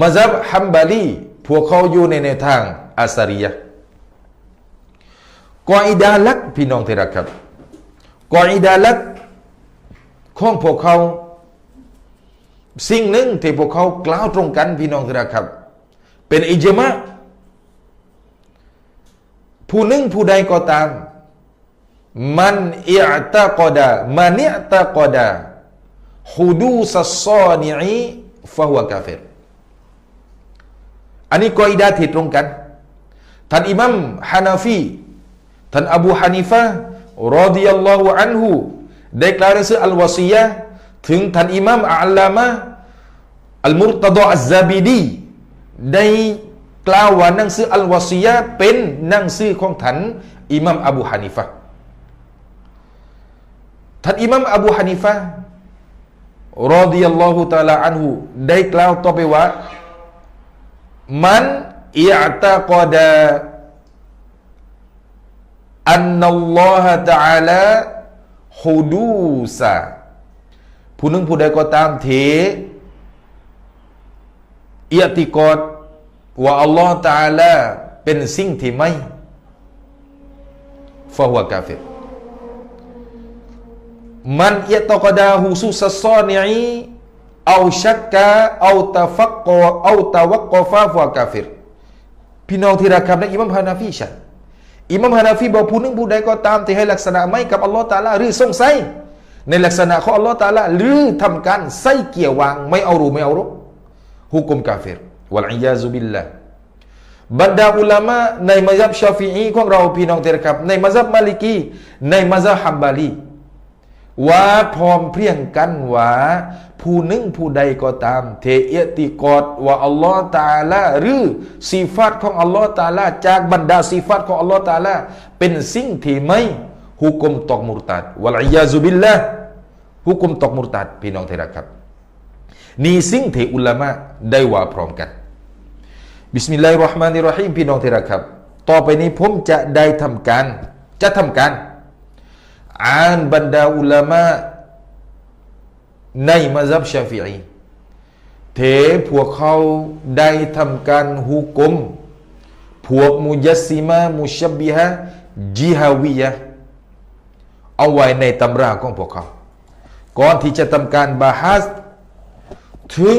มัซฮับฮัมบาลีพวกเขาอยู่ในแนวทางอัสรียะห์กออิดะห์ลักพี่น้องที่รักครับกออิดะห์ลักของพวกเขาสิ่งหนึ่งที่พวกเขากล่าวตรงกันพี่น้องที่รักครับเป็นอิจมะผู้หนึ่งผู้ใดก็ตามมันอิอ์ตะกอดะมันอิอ์ตะกอดะฮุดูซัสซอนิอีฟะฮุวะกาฟิรอันนี้กออิดะห์ที่ตรงกันท่านอิหมัมฮานาฟีท่านอบูฮานิฟะห์รอฎิยัลลอฮุอันฮุได้กล่าวในสุอัลวะซียะห์ถึงท่านอิหมัมอัลลามะห์อัลมุรตฎออัซซาบิดีได้กล่าวว่าหนังสืออัลวะซียะห์เป็นหนังสือของท่านอิหมัมอบูฮานิฟะห์ท่านอิหมัมอบูฮานิฟะห์รอฎิยัลลอฮุตะอาลาอันฮุได้กล่าวต่อไปว่ามันอิอ์ตะกอดะอันนัลลอฮะตะอาลาฮุดูซะผู้หนึ่งผู้ใดก็ตามที่อิอ์ติกอดว่าอัลลอฮฺตะอาลาเป็นสิ่งที่ไม่ฟะฮุวะกาฟิรมันอิอ์ตะกอดะฮุซูซัสซอนิอีเอาชักกะเอาตะฟักกอเอาตะวักกอฟะฟะฮุวะกาฟิรพี่น้องที่รักครับในอิหมัมฮานาฟีชัดอิหมัมฮานาฟีบอกผู้หนึ่งผู้ใดก็ตามที่ให้ลักษณะไม่กับอัลลอฮฺตะอาลาหรือสงสัยในลักษณะของอัลลอฮฺตะอาลาหรือทำการใส่เกี่ยววางไม่เอารู้ไม่เอารู้ฮุกุมกาฟิรวัลอียาซุบิลลาห์บรรดาอุลามะในมัซฮับชาฟิอีของเราพี่น้องที่รักครับในมัซฮับมาลิกีในมัซฮับฮัมบาลีว่าพร้อมเพรียงกันว่าผู้หนึ่งผู้ใดก็ตามเทอิอ์ติกอดว่าอัลลอฮฺตะอาลาหรือสิฟัตของอัลลอฮฺตะอาลาจากบรรดาสิฟัตของอัลลอฮฺตะอาลาเป็นสิ่งที่ไม่ฮุกุมตกมุรตัดวัลอียาซุบิลลาห์ฮุกุมตกมุรตัดพี่น้องที่รักครับนี่สิ่งที่อุลามะได้ว่าพร้อมกันบิสมิลลาฮิรเราะห์มานิรเราะฮีมพี่น้องที่รักครับต่อไปนี้ผมจะทำการอ่านบรรดาอุลามะในมัซฮับชาฟิอีเทพวกเขาได้ทำการฮุกุมพวกมุญัสซิมะมุชับบิฮะจิฮาวียะเอาไว้ในตำราของพวกเขาก่อนที่จะทำการบาฮัสถึง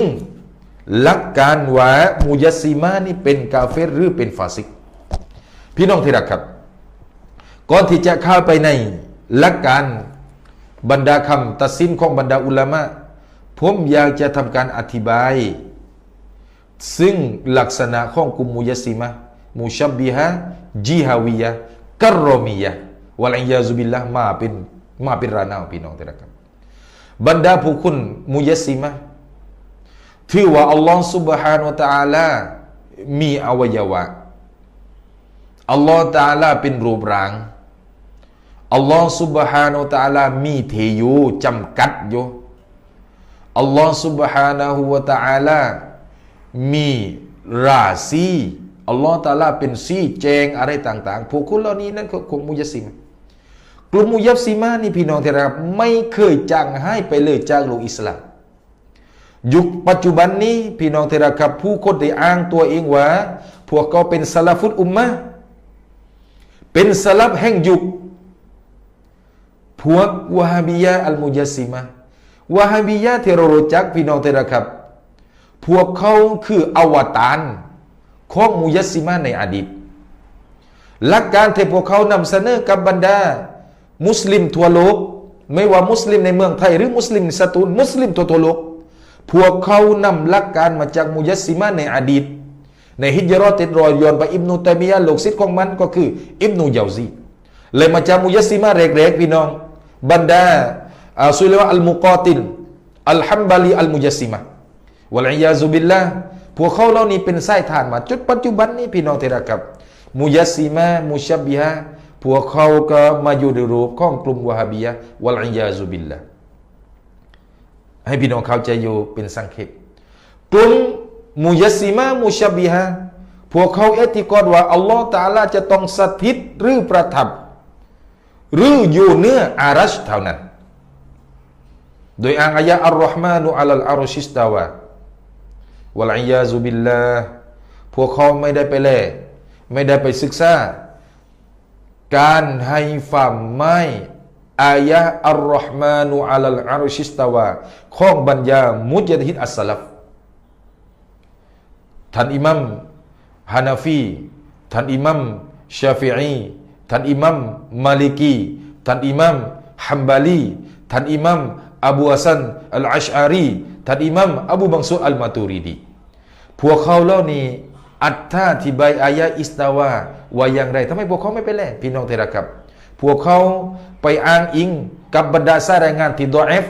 หลักการว่ามุญัสซิมะนี่เป็นกาเฟรหรือเป็นฟาซิกพี่น้องที่รักครับก่อนที่จะเข้าไปในหลักการบรรดาคำตัดสินของบรรดาอุลามะผมอยากจะทำการอธิบายซึ่งลักษณะของกลุ่มมุญัสซิมะมุชับบิฮะจิฮาวียะกัรรอมียะวัลอียาซุบิลลาห์มาเป็นรานาวพี่น้องที่รักครับบรรดาผู้คนมุญัสซิมะถือว่าอัลลอฮฺ سبحانه และ تعالى มีอวัยวะอัลลอฮฺ تعالى เป็นรูปร่างอัลลอฮฺ سبحانه และ تعالى มีเทยูจำกัดอยู่อัลลอฮฺ سبحانه และ تعالى มีราศีอัลลอฮฺ تعالى เป็นสีแจงอะไรต่างๆพวกคนเหล่านี้นั่นคือกลุ่มมุญัสซิมะกลุ่มมุญัสซิมะนี่พี่น้องที่รักไม่เคยจางหายไปเลยจากโลกอิสลามยุคปัจจุบันนี้พี่น้องที่รักครับผู้คนได้อ้างตัวเองว่าพวกเขาเป็นซะลาฟุตอุมมะห์เป็นซะลัฟแห่งยุคพวกวะฮาบียะอัลมุญัสซิมะห์วะฮาบียะที่เรารู้จักพี่น้องที่รักครับพวกเขาคืออวตารของมุญัสซิมะห์ในอดีตหลักการที่พวกเขานำเสนอกับบรรดามุสลิมทั่วโลกไม่ว่ามุสลิมในเมืองไทยหรือมุสลิมในสตูลมุสลิมทั่วโลกพวกเขานำหลักการมาจากมุญัสซิมะห์ในอดีตในฮิจเราะห์ติดรอยย้อนไปอิบนุตัยมียะห์ลูกศิษย์ของมันก็คืออิบนุเยาซีเลยมาจากมุญัสซิมะห์แรกๆพี่น้อง บรรดาสุลวะอัลมุกอติลอัลฮัมบาลีอัลมุจัสซิมะวัลอียาซุบิลลาห์พวกเขาเหล่านี้เป็นไส้ทานมาจนปัจจุบันนี้พี่น้องที่รักครับมุจัสซิมะมุชับบิฮะพวกเขาก็มาอยู่ในรูปของกลุ่มวะฮาบียะห์วัลอียาซุบิลลาห์ให้พี่น้องเข้าใจอยู่เป็นสังเขปกลุ่มมุจัสซิมะมุชับบิฮะพวกเขาเอติกอดว่าอัลลอฮฺตะอาลาจะต้องสถิตหรือประทับหรืออยู่เนื้ออารัชเท่านั้นโดยอ้างอายะอัลลอฮ์มานุอัลลอารุชิสตาวะวัลอียาซุบิลลาห์พวกเขาไม่ได้ไปเล่ไม่ได้ไปศึกษาการให้ฝ่ามไม่อายะอัลลอฮ์มานุอัลลอารุชิสตาวะของบรรดามุจตะฮิดอัสสลัฟท่านอิหมัมฮานาฟีท่านอิหมัมชาฟิอีท่านอิหมัมมาลิกีท่านอิหมัมฮัมบาลีท่านอิหมัมอบูฮัสซันอัลอัชอารีท่านอิหมัมอบูบังซุรอัลมาตูริดีพวกเขาเหล่านี้อธิบายอายะอิสตาวาว่าอย่างไรทำไมพวกเขาไม่ไปแลพี่น้องเทระครับพวกเขาไปอ้างอิงกับบรรดาสายรายงานที่ดอเอฟ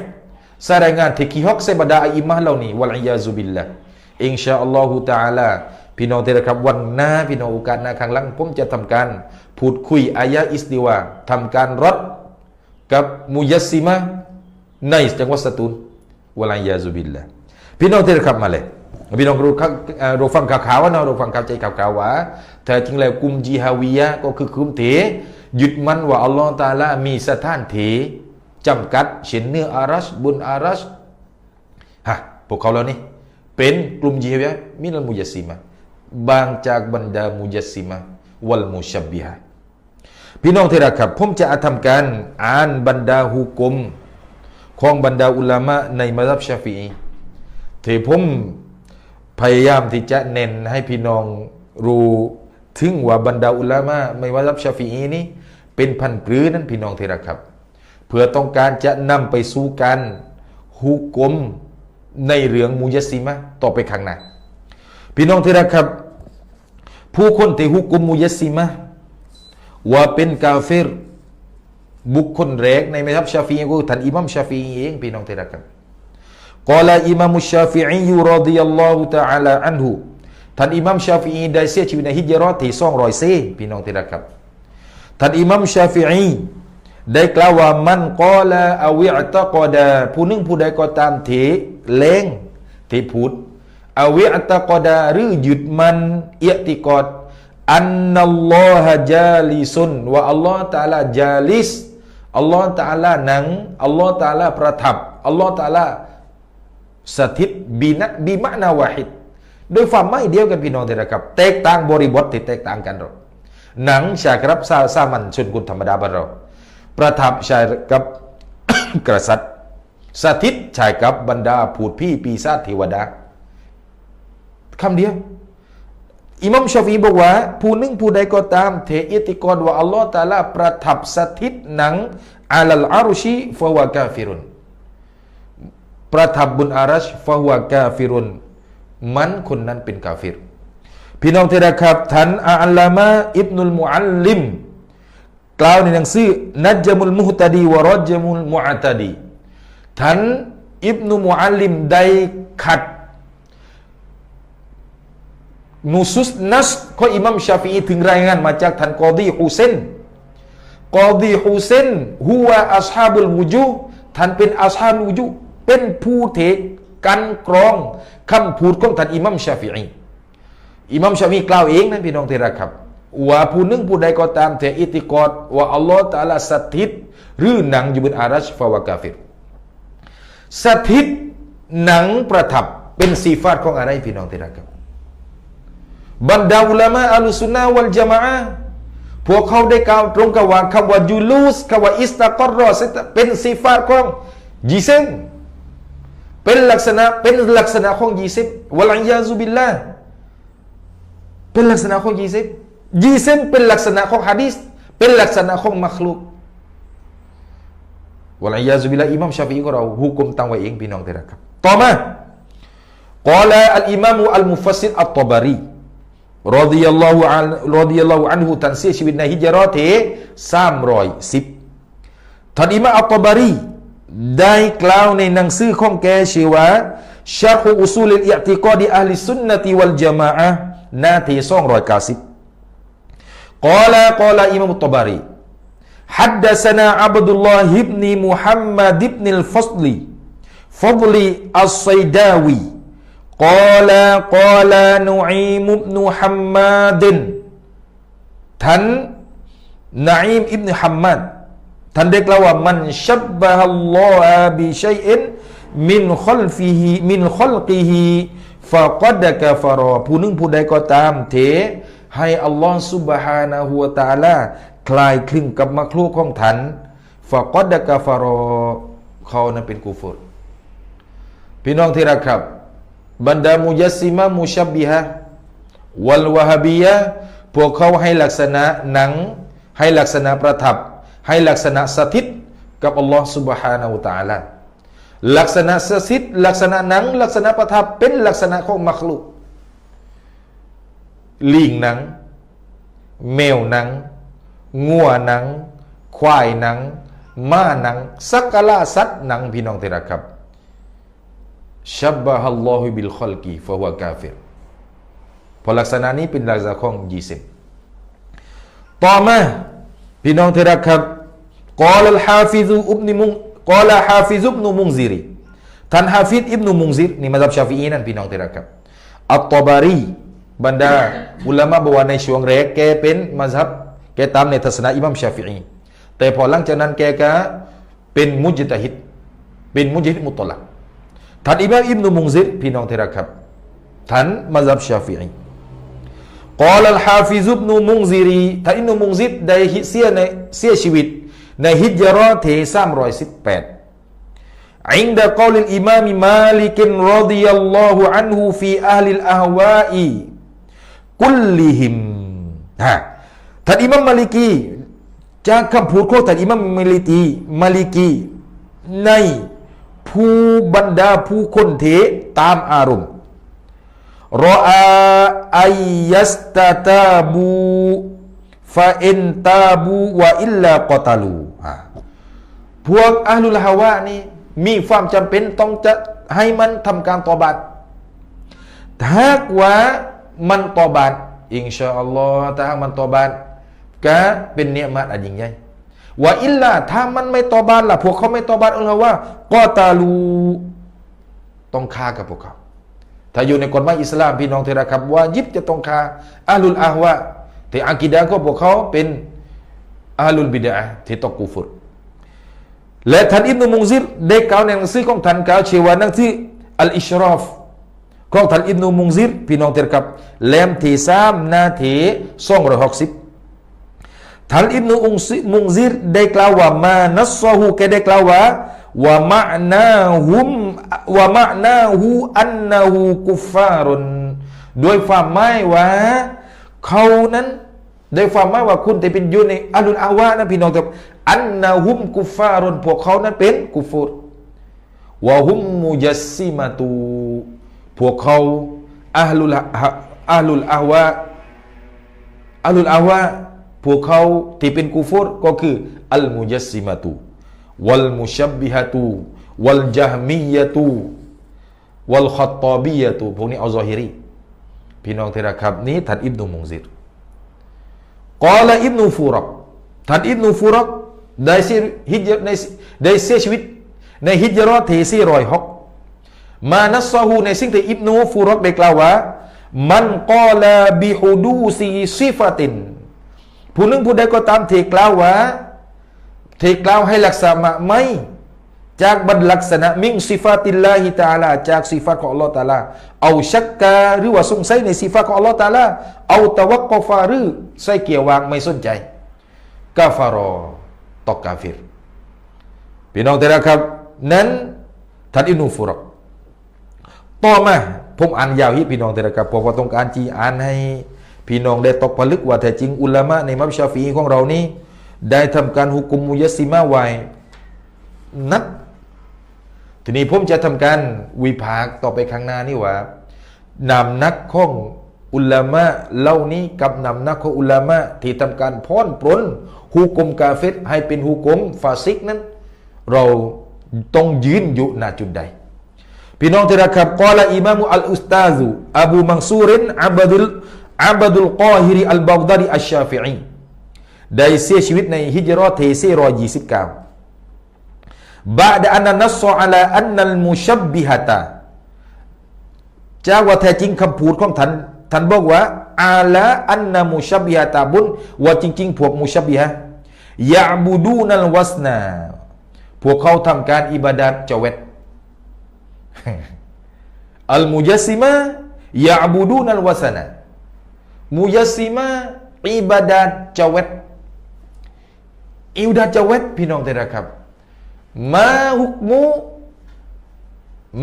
สายรายงานที่ขี้ฮอกใส่บรรดาอิหม่ามเหล่านี้วัลอียาซุบิลละอินชาอัลลอฮุตะอาลาพี่น้องเทระครับวันหน้าพี่น้องโอกาสหน้าข้างหลังผมจะทำการพูดคุยอายะอิสติวาทำการรดกับมุยัสซิมะในจังหวัดสตูลวัลอียาซุบิลละพี่น้องเทระครับมาเลยพี่น้องรู้ฟังข่าวนะรู้ฟังข่าวใจข่าวว่าแต่จริงแล้วกลุ่มจิฮาวียะก็คือกลุ่มเถยึดมั่นว่าอัลลอฮฺตะอาลามีสถานที่จำกัดเช่นเนื้ออารัชบนอารัชพวกเขาเหล่านี้เป็นกลุ่มจิฮาวียะมินัลมุจัสซิมะบางจากบรรดามุจัสซิมะวัลมุชับบิฮะพี่น้องที่รักครับผมจะทำการอ่านบรรดาฮุกมของบรรดาอุลามะในมัซฮับชาฟิอีที่ผมพยายามที่จะเน้นให้พี่น้องรู้ถึงว่าบรรดาอุลามะในมัซฮับชาฟิอีนี้เป็นพันธุ์พื้นนั้นพี่น้องที่รักครับเพื่อต้องการจะนำไปสู่การฮุกมในเรื่องมุจัสซิมะต่อไปข้างหน้าพี่น้องที่รักครับผู้คนที่ฮุกมมุจัสซิมะว่าเป็นกาเฟรบุคคลแรกในมัซฮับชาฟิอีก็ท่านอิหมัมชาฟิอีเองพี่น้องที่รักครับกล่าวอิหมัมุชชาฟิอีรอฎิยัลลอฮุตะอาลาอันฮุท่านอิหมัมชาฟิอีได้เสียชีวิตในฮิจเราะห์ที่200พี่น้องที่รักครับท่านอิหมัมชาฟิอีได้กล่าวว่ามันกอลาอวิอตะกอดาผู้หนึ่งผู้ใดก็ตามที่เล้งที่พูดอวิอตะกอดาหรือยึดมันอิอติกอดอันนัลลอฮะจาลิซุนว่าอัลลอฮฺตะอาลาจาลิสอัลลอฮฺตะอาลานั่งอัลลอฮฺตะอาลาประทับอัลลอฮฺตะอาลาสถิตบีมะนาวะฮิดโดยความไม่เดียวกันพี่น้องที่รักครับแตกต่างบริบทที่แตกต่างกันเราหนังชายกับสามัญชนคนธรรมดาบ้านเราประทับชายกับ กษัตริย์สถิตชายกับบรรดาผูดพี่ปีศาจเทวดาคำเดียวอิหมัมชาฟีบอกว่าผู้หนึ่งผู้ใดก็ตามเทอิติกรว่าอัลลอฮฺตะอาลาประทับสถิตหนังอาลัลอารุชีฟะวะกาฟิรุนประทับบนอารัชฟะฮุวะกาฟิรุนมันคนนั้นเป็นกาฟิรพี่น้องที่รักครับท่านอัลลามะอิบนุลมุอัลลิมกล่าวในหนังสือนัจมุลมุฮตะดีวะรจมุลมุอตะดีท่านอิบนุมุอัลลิมได้ขัดนุซุสนัสของอิหมัมชาฟิอีถึงรายงานมาจากท่านกอฎีฮุเซนฮุวะอัศฮาบุลวุจูท่านเป็นอัศฮาบุลวุจูเป็นผู้เทกันกรองคำพูดของท่านอิหมัมชาฟิอีอิหมัมชาฟิอีกล่าวเองนะพี่น้องที่รักครับว่าผู้หนึ่งผู้ใดก็ตามเทอิติกอดว่าอัลลอฮฺตะอาลาสถิตหรือหนังอยู่บนอารัชฟะวะกาฟิรสถิตหนังประทับเป็นสีฟาตของอะไรพี่น้องที่รักครับบรรดาอุลามะอัลซุนนะวัลญะมาอะห์พวกเขาได้กล่าวตรงกับว่าคำว่ายูลูสคำว่าอิสตะกอรอเป็นสีฟาตของยิซิมเป็นลักษณะของยิซิมวัลอียาซุบิลลาห์เป็นลักษณะของยิซิมเป็นลักษณะของหะดีษเป็นลักษณะของมัคลุกวัลอียาซุบิลลาห์อิหมัมชาฟิอีก็เราฮุกมตั้งไว้เองพี่น้องที่รักครับต่อมากล่าวอัลอิหม่ามอัลมุฟัสซิรอัตตะบารีรอฎิยัลลอฮุอันฮุท่านเสียชีวิตในฮิจเราะห์ที่310 ท่านอิมามอัตตบารีได้กล่าวในหนังสือของแกชื่อว่าชะร์ฮ์อุซูลิลอิอ์ติกอดีอะห์ลิสุนนะติวัลญะมาอะห์หน้าที่290กล่าวอิมามอัตตบารี حدثنا عبد الله بن محمد بن الفضل الصيداوي قال نعيم بن حماد ท่านนาอิมอิบนุฮัมมัดท่านได้กล่าวว่ามันชับบะฮัลลอฮะบิชัยอินมินคัลกิฮิฟะกัดกะฟะรอผู้หนึ่งผู้ใดก็ตามเถให้อัลลอฮ์ซุบฮานะฮูวะตะอาลาคล้ายคลึงกับมักลุกของท่านฟะกัดกะฟะรอเขานั้นเป็นกุฟรพี่น้องที่รักครับบรรดามุญัสซิมะมุชับบิฮะวัลวะฮาบียะห์พวกเขาให้ลักษณะหนังให้ลักษณะประทับให้ลักษณะสถิตกับอัลลอฮ์ سبحانه และ تعالى ลักษณะสถิตลักษณะหนังลักษณะประทับเป็นลักษณะของมักลุกลิงหนังแมวหนังงัวหนังควายหนังม้าหนังสักกะละสัตว์หนังพี่น้องที่รักครับชับบะฮัลลอฮุบิลคอลกีฟะฮุวะกาฟิรพอลักษณะนี้เป็นลักษณะของยีซิมต่อมาพี่น้องที่รักครับกล่าวฮาฟิซุอิบนุมุงซิรีท่านฮาฟิซอิบนุมุงซิรนี่มัซฮับชาฟิอีนั่นพี่น้องที่รักครับอัตตบารีบรรดาอุลามะบอกว่าในช่วงแรกแกเป็นมัซฮับแกตามในทัศนะอิหม่ามชาฟิอีแต่พอหลังจากนั้นแกก็เป็นมุจตะฮิดมุตลักท่านอิหม่ามอิบนุมุงซิรพี่น้องที่รักครับท่านมัซฮับชาฟิอีกล่าวฮาฟิซอิบนุมุงซิรีท่านอิบนุมุงซิรได้เสียชีวิตในฮิจเราะห์ที่318 عند قول الإمام مالك رضي الله عنه في أهل الأهواء كلهم ท่านอิหม่ามมาลิกีจากคำพูดของท่านอิหม่ามมาลิกีในผู้บรรดาผู้คนเทตามอารมณ์รออาอัยยัสตาตาบูฟาอินตาบูวะอิลลากอตาลูพวกอะห์ลุลฮาวะนี่มีความจำเป็นต้องจะให้มันทำการตอบัตถ้าว่ามันตอบัตอินชาอัลลอฮ์ถ้ามันตอบัตก็เป็นเนียมัตอันยิ่งใหญ่วะอิลลาถ้ามันไม่ตอบัตล่ะพวกเขาไม่ตอบัตอัลลอฮ์ว่ากอตาลูต้องฆ่ากับพวกเขาถ้าอยู่ในกฎหมายอิสลามพี่น้องที่รักครับวาญิบจะต้องฆ่าอะห์ลุลอะฮวะที่อากีดะห์ของพวกเขาเป็นอะห์ลุลบิดอะห์ที่ตกกุฟรและท่านอิบนุมุงซิรได้กล่าวในหนังสือของท่านกล่าวชื่อว่าหนังสืออัลอิชราฟของท่านอิบนุมุงซิรพี่น้องที่รักครับเล่มที่3หน้าที่260ท่านอิบนุมุงซิรได้กล่าวว่ามานัสซะฮูแกได้กล่าวว่าวะมะนาฮูอันนะฮูกุฟฟารุนโดยความหมายว่าเขานั้นโดยความหมายว่าคุณที่เป็นอยู่ในอะห์ลุลอะฮวะนะพี่น้องครับอันนะฮุมกุฟฟารุนพวกเขานั้นเป็นกุฟรวะฮุมมุญัสซิมะตูพวกเขาอะห์ลุลอะฮวะพวกเขาที่เป็นกุฟรก็คืออัลมุญัสซิมะตูวัลมุชับบิฮะตูวัลญะฮมียะตูวัลค็อฏฏอบียะตูพวกนี้เอาซอฮิรีพี่น้องที่รักครับนี้ท่านอิบนุมุงซิรกล่าวอิบนุฟูรักท่านอิบนุฟูรักได้เสียชีวิตในฮิจเราะห์ที่406มานัสซะฮูในสิ่งที่อิบนุฟูรักได้กล่าวว่ามันกอลาบิฮุดูซีซิฟะตินผู้หนึ่งผู้ใดก็ตามที่กล่าวว่าที่กล่าวให้ลักษณะไม่จากบรรลักษณะมิงซิฟาติลลาฮิตะอาลาจากซิฟาตของอัลลอฮ์ตะอาลาเอาชักกะหรือว่าสงสัยในซิฟาตของอัลลอฮ์ตะอาลาเอาตะวักกอฟาหรือใส่เกี่ยววางไม่สนใจกาฟารอตกกาฟิรพี่น้องที่รักครับนั้นท่านอิบนุฟูรักต่อมาผมอ่านยาวที่พี่น้องที่รักครับเพราะว่าต้องการจีอ่านให้พี่น้องได้ตกผลึกว่าแท้จริงอุลามะในมัซฮับชาฟิอีของเรานี้ได้ทำการหุกุมมุญัสซิมะไว้นักทีนี้ผมจะทำการวิพากษ์ต่อไปข้างหน้านี่ว่านำนักของอุลามะเหล่านี้กับนำนักของอุลามะที่ทำการพ้อนปรน ฮุกมกาเฟรให้เป็นฮุกมฟาซิกนั้นเราต้องยืนอยู่ณจุดใดพี่น้องที่รักครับกล่าวอิมามอัลอุสตาซุอบูมังซูรินอับดุลกอฮิริอัลบักดาดีอัชชาฟิอีได้เสียชีวิตในฮิจเราะห์ที่429บะดะอันนัสซออะลาอันนัลมุชับบิฮะตะจากว่าแท้จริงคำพูดของท่านบอกว่าอาลาอันนะมุชับบิฮะตะบุญว่าจริงๆพวกมุชับบิฮะยะบูดูนัลวัสนาพวกเขาทำการอิบาดัตเจเวตอัลมุจัสซิมะยะบูดูนัลวัสนามุจัสซิมะอิบาดัตเจเวตอิบาดัตเจเวตพี่น้องที่รักครับมาฮุกมุ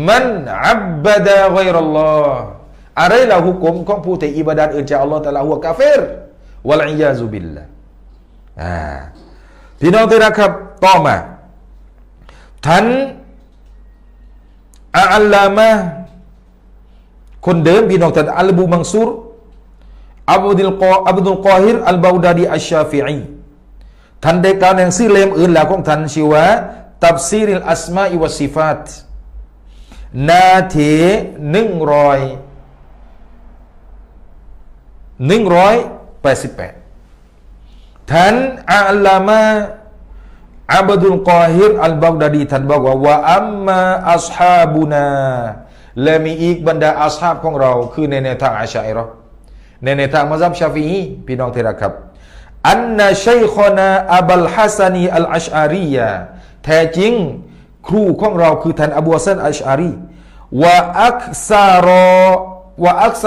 มันอับบะดะฆอยรัลลอฮ์อะไรล่ะหุกมของผู้ที่อิบาดัตอื่นจากอัลลอฮ์ตะอาลาหัวกาเฟรวัลอิยาซุบิลลาพี่น้องที่รักครับต่อมาท่านอัลลามะคนเดิมพี่น้องท่านอัลบูมังซูรอับดุลกอฮิรอัลบาดาดีอัชชาฟิอีท่านได้กล่าวในหนังสือเล่มอื่นแล้วของท่านชื่อว่าตัฟซีริลอัสมาอิวัสซิฟาตนาที188ท่านอัลลามะอับดุลกอฮิรอัลบาดาดีท่านบอกว่าวะอัมมาอัศฮาบุนาและมีอีกบรรดาอัศฮาบของเราคือในแนวทางอัชอะอิเราะห์ในแนวทางมัซฮับชาฟิอีพี่น้องที่รักครับอันนะชัยคอนาอับัลฮัสนีอัลอัชอารียะแท้จริงครูของเราคือท่านอบูฮัสซันอัชอารีวะอักซ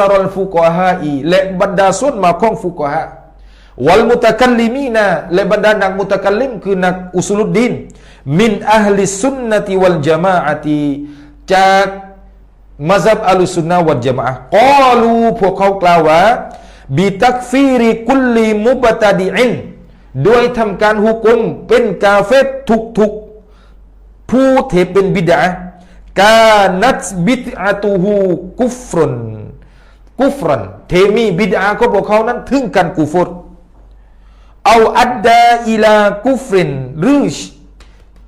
ารอลฟุกอฮาอีและบรรดาส่วนมากของฟุกอฮาวัลมุตะกัลลิมีนะและบรรดานักมุตะกัลลิมคือนักอุซูลุดดีนมินอะฮลิสุนนะติวัลญะมาอะติจากมัซฮับอัลซุนนะฮ์วัลญะมาอะฮ์กอลูพวกเขากล่าวว่าบิตักฟีริกุลลิมุบตะดิอินโดยทำการฮุกมเป็นกาเฟรทุกผู้ที่เป็นบิดอะห์กานัตบิดอะตุฮูกุฟรันเทมีบิดอะห์ของพวกเขานั้นถึงกันกุฟรเอาอัดดาอิลากุฟรินหรือ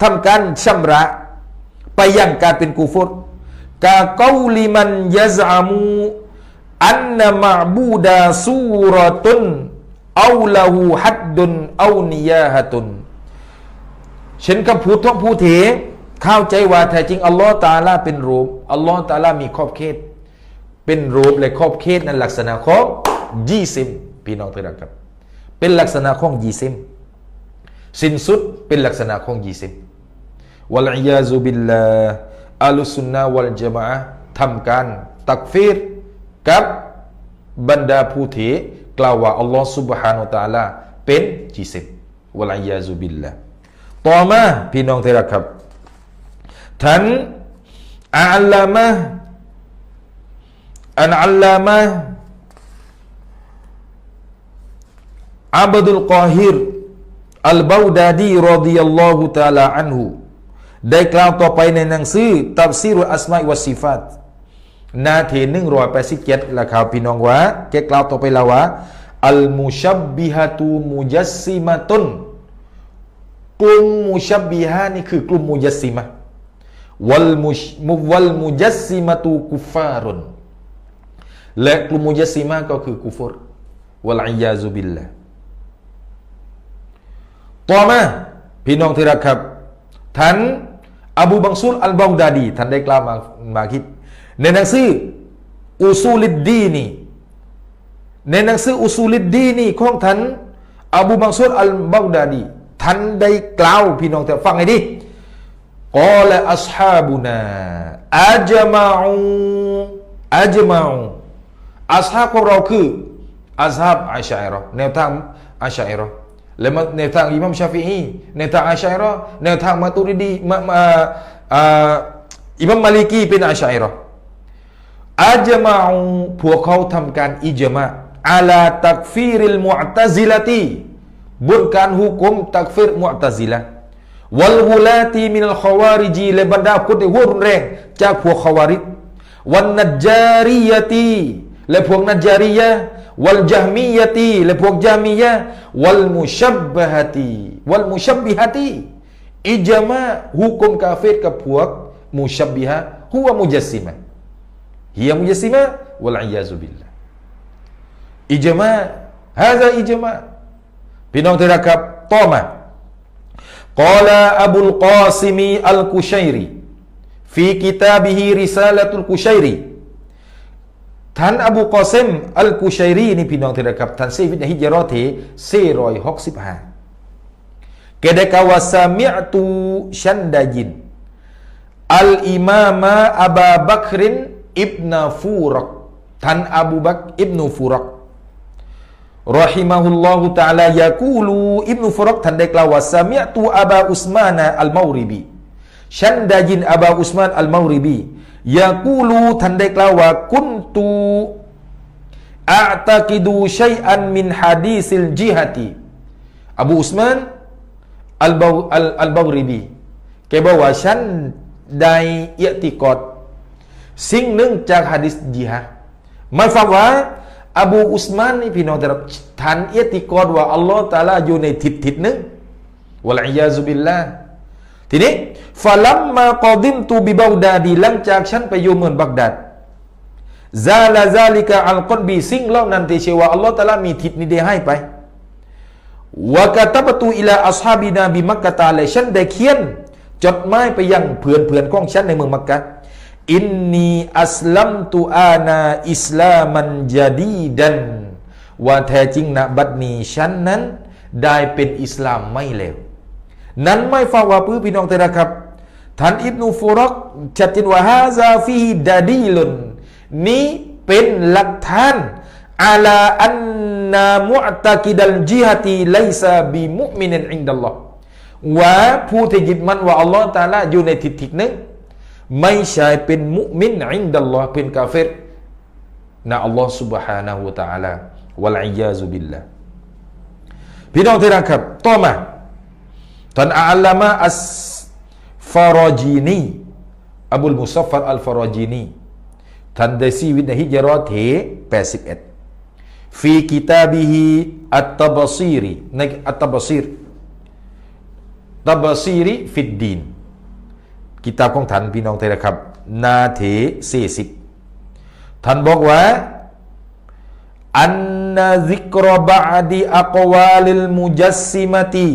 ทำการชำระไปยังการเป็นกุฟรกาเกาลิมันยะซะมูอันนะมะบูดาซูรอตุนเอาละหูฮัดดุนเอานิยาฮะตุนฉันคำพูดท่องผู้เถเข้าใจว่าแท้จริงอัลลอฮ์ตะอาลาเป็นรูปอัลลอฮ์ตะอาลามีขอบเขตเป็นรูปและขอบเขตนั้นลักษณะของยิซิมพี่น้องที่รักครับเป็นลักษณะของยิซิมสิ้นสุดเป็นลักษณะของยิซิมวัลอิยาซุบิลลาอัลซุนนะวัลญะมาอะฮ์ทำการตักฟีรกับบรรดาผู้ที่กล่าวว่าอัลลอฮ์ซุบฮานะฮูวะตะอาลาเป็นยิซิมวัลอิยาซุบิลลาต่อมาพี่น้องที่รักครับท่านอัลลามะอับดุลกอฮิรอัลบาดาดีรอฎิยัลลอฮุตะอาลาอันฮุได้กล่าวต่อไปในหนังสือตัฟซีรุลอัสมาอิวัสซิฟาตนาที187แล้วครับพี่น้องว่าแกกล่าวต่อไปแล้วว่าอัลมุชับบิฮะตุมุจัสซิมะตุนกลุ่มมุชับบิฮะนี่คือกลุ่มมุจัสซิมะวัลมุจัสซิมะตุกุฟารุนและกลุ่มมุจัสซิมะก็คือกุฟรวัลอิยาซุบิลลาห์ต่อมาพี่น้องที่รักครับท่านอบูบังซูรอัลบาดาดีท่านได้กล่าวมาคิดในหนังสืออุซูลิดดีนีในหนังสืออุซูลิดดีนีของท่านอบูบังซูรอัลบาดาดีท่านได้กล่าวพี่น้องที่ฟังให้ดีกอละอัศฮาบุนาอัจมาอูอัศฮาบของเราคืออัศฮาบอัชอะอิเราะห์แนวทางอัชอะอิเราะห์และแนวทางอิหม่ามชาฟิอีแนวทางอัชอะอิเราะห์แนวทางมาตุริดีอิหม่ามมาลิกีเป็นอัชอะอิเราะห์อัจมาอูพวกเขาทำการอิจมะอะลาตักฟีริลมุอ์ตะซิละตีบนการหุกมตักฟีรมุอ์ตะซิละวัลกุลาตีมินัลคอวาริจีและบรรดาคนที่หัวรุนแรงจากพวกคอวาริดวันนัจจาริยะตีและพวกนัจจาริยะ วัลญะฮมียะตีและพวกญะฮมียะวัลมุชับบะฮะตีวัลมุชับบิฮะตีอิจมาหุกุมกาเฟรกับพวกมุชับบิฮะฮุวะมุจัสซิมะฮิยะมุจัสซิมะวัลอียาซุบิลลาห์อิจมาฮาซาอิจมาพี่น้องที่รักครับต่อมากอลาอับุลกอซิมีอัลกุชัยรีฟีกิตาบิฮิริซาละตุลกุชัยรีท่านอบูกอซิมอัลกุชัยรีนี่พี่น้องที่รักครับท่านเสียชีวิตในฮิจเราะห์ที่465แกได้กล่าวว่าซามิอตุชันดายินอัลอิมามะอบูบักรินอิบนาฟูรักท่านอบูบักรอิบนุฟูรักrahimahullahu ta'ala yaqulu Ibnu Furakท่านได้กล่าวว่าสมิอตุอบูอุสมานะอัลเมาริบีฉันได้ยินอบูอุสมานอัลเมาริบียากูลูท่านได้กล่าวว่ากุนตูอะตะกิดูชัยอันมินฮะดีซิลจิฮะตีอบูอุสมานอัลเมาริบีแกบอกว่าฉันได้อิอ์ติกอดสิ่งหนึ่งจากหะดีษจิฮะห์หมายความว่าอบูอุสมานนี่พี่น้องที่รักท่านอิอ์ติกอดว่าอัลลอฮฺตะอาลาอยู่ในทิศหนึ่งวะลัยยาซุบิลลาห์ทีนี้ฟะลัมมากอดิมตูบิบากดาดีหลังจากฉันไปอยู่เมืองบักดาดซาลาซาลิกะอัลกอลบีสิ่งเหล่านั้นที่เชื่อว่าอัลลอฮฺตะอาลามีทิศนี้ได้ให้ไปวะกะตับตูอิลาอัศฮาบินาบิมักกะตาเลยฉันได้เขียนจดหมายไปยังเพื่อนของฉันในเมืองมักกะอินนีอัสลัมตุอานาอิสลามันญะดีดันว่าแท้จริงณบัดนี้ฉันนั้นได้เป็นอิสลามไม่เลวนั้นไม่ฟังว่าพี่น้องที่รักครับท่านอิบนุฟูรักชัดเจนว่าฮาซาฟีดาดีลุนนี้เป็นหลักฐานอาลาอันนามุอ์ตะกิดัลจิฮะตีไลซาบิมุมินินอินดัลลอฮ์ว่าผู้ที่ยึดมั่นว่าอัลลอฮฺตะอาลาอยู่ในทิศหนึ่งไม่ใช่เป็นมุมินอินดัลลอฮ์เป็นกาเฟรนะอัลลอฮ์ سبحانه และ تعالى วัลอียาซุบิลลาห์พี่น้องที่รักครับต่อมาท่านอัลลามะอัสฟารอจีนีอับุลมุซัฟฟัรอัลฟารอจีนีท่านได้ชีวิตในฮิจเราะห์ที่81ฟีกิตาบิฮิอัตตะบะซีรีในอัตตะบะซีรตะบะซีรีฟิดดีนกิตาบของท่านพี่น้องที่รักครับนาที40ท่านบอกว่าอันนะซิกรบะอดีอักวาลิลมุจัสซิมะตี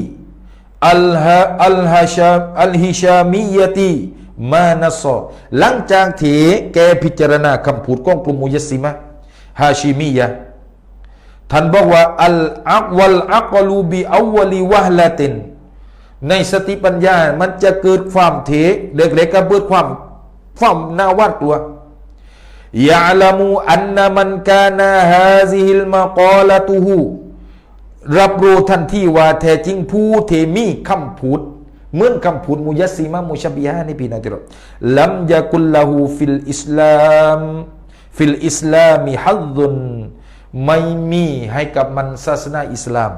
อัลฮิชามียะตีมานัสหลังจากที่แกพิจารณาคำพูดของกลุ่มมุจัสซิมะฮาชิมียะท่านบอกว่าอัลอักลูบิอวลิวะฮละตินในสติปัญญามันจะเกิดความเด็กๆก็เกิดความน่าหวาดกลัวยะละมูอันนะมันกานะฮาซิฮิลมะกอละตุฮูรับรู้ทันทีว่าแท้จริงผู้ที่มีคำพูดเหมือนคำพูดมุยัสซิมะมุชับบิฮะนี่พี่น้องที่รักลัมยะกุลละฮูฟิลอิสลามิฮัซซุนไม่มีให้กับมันศาสนาอิสลาม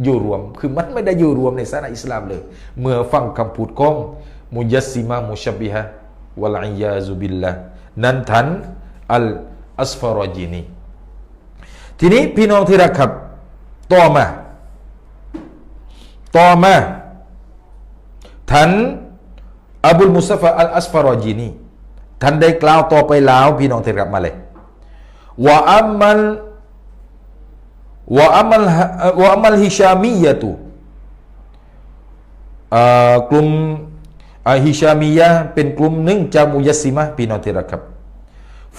อยู่รวมคือมันไม่ได้อยู่รวมในศาสนาอิสลามเลยเมื่อฟังคำพูดของมุยัสซิมะมุชับบิฮะวัลอียาซุบิลลาห์นั้นท่านอัสฟารอจีนีทีนี้พี่น้องที่รักครับต่อมาท่านอบุลมุซัฟฟาอัลอัสฟารอจีนีท่านได้กล่าวต่อไปแล้วพี่น้องที่รักมาเลยว่าอัมมัลฮิชามียะตุกลุ่มฮิชามียะเป็นกลุ่มหนึ่งจากมุยัสซิมะพี่น้องที่รักครับ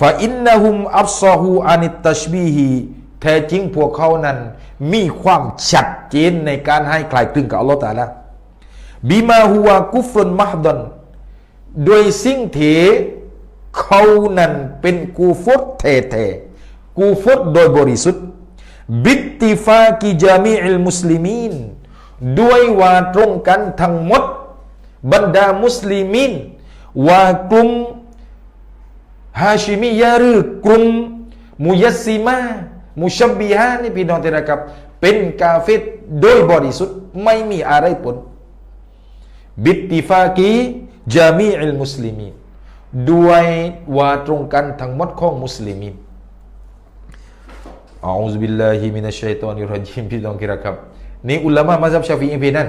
ฟาอินนะฮุมอัฟซอฮูอานิตตัชบีฮีแท้จริงพวกเขานั้นมีความชัดเจนในการให้คล้ายคลึงกับอัลลอฮฺตะอาลาบิมาฮุวะกุฟรุนมะฮดันโดยสิ่งที่เขานั้นเป็นกูฟรแท้ๆกูฟรโดยบริสุทธิ์บิตติฟากิจามีอิลมุสลิมีนด้วยว่าตรงกันทั้งหมดบรรดามุสลิมินว่ากลุ่มฮาชิมียะหรือกลุ่มมุยัสซิมะมุชับบิฮะนี่พี่น้องที่รักครับเป็นกาเฟรโดยบริสุทธิ์ไม่มีอะไรปนบิตติฟากีจามีอิลมุสลิมีนด้วยว่าตรงกันทั้งหมดของมุสลิมิน อัลลอฮฺบิลลาฮิมินัชชัยฏอนิรเราะญีมพี่น้องที่รักครับนี่อุลามะมัซฮับชาฟิอีพี่นั้น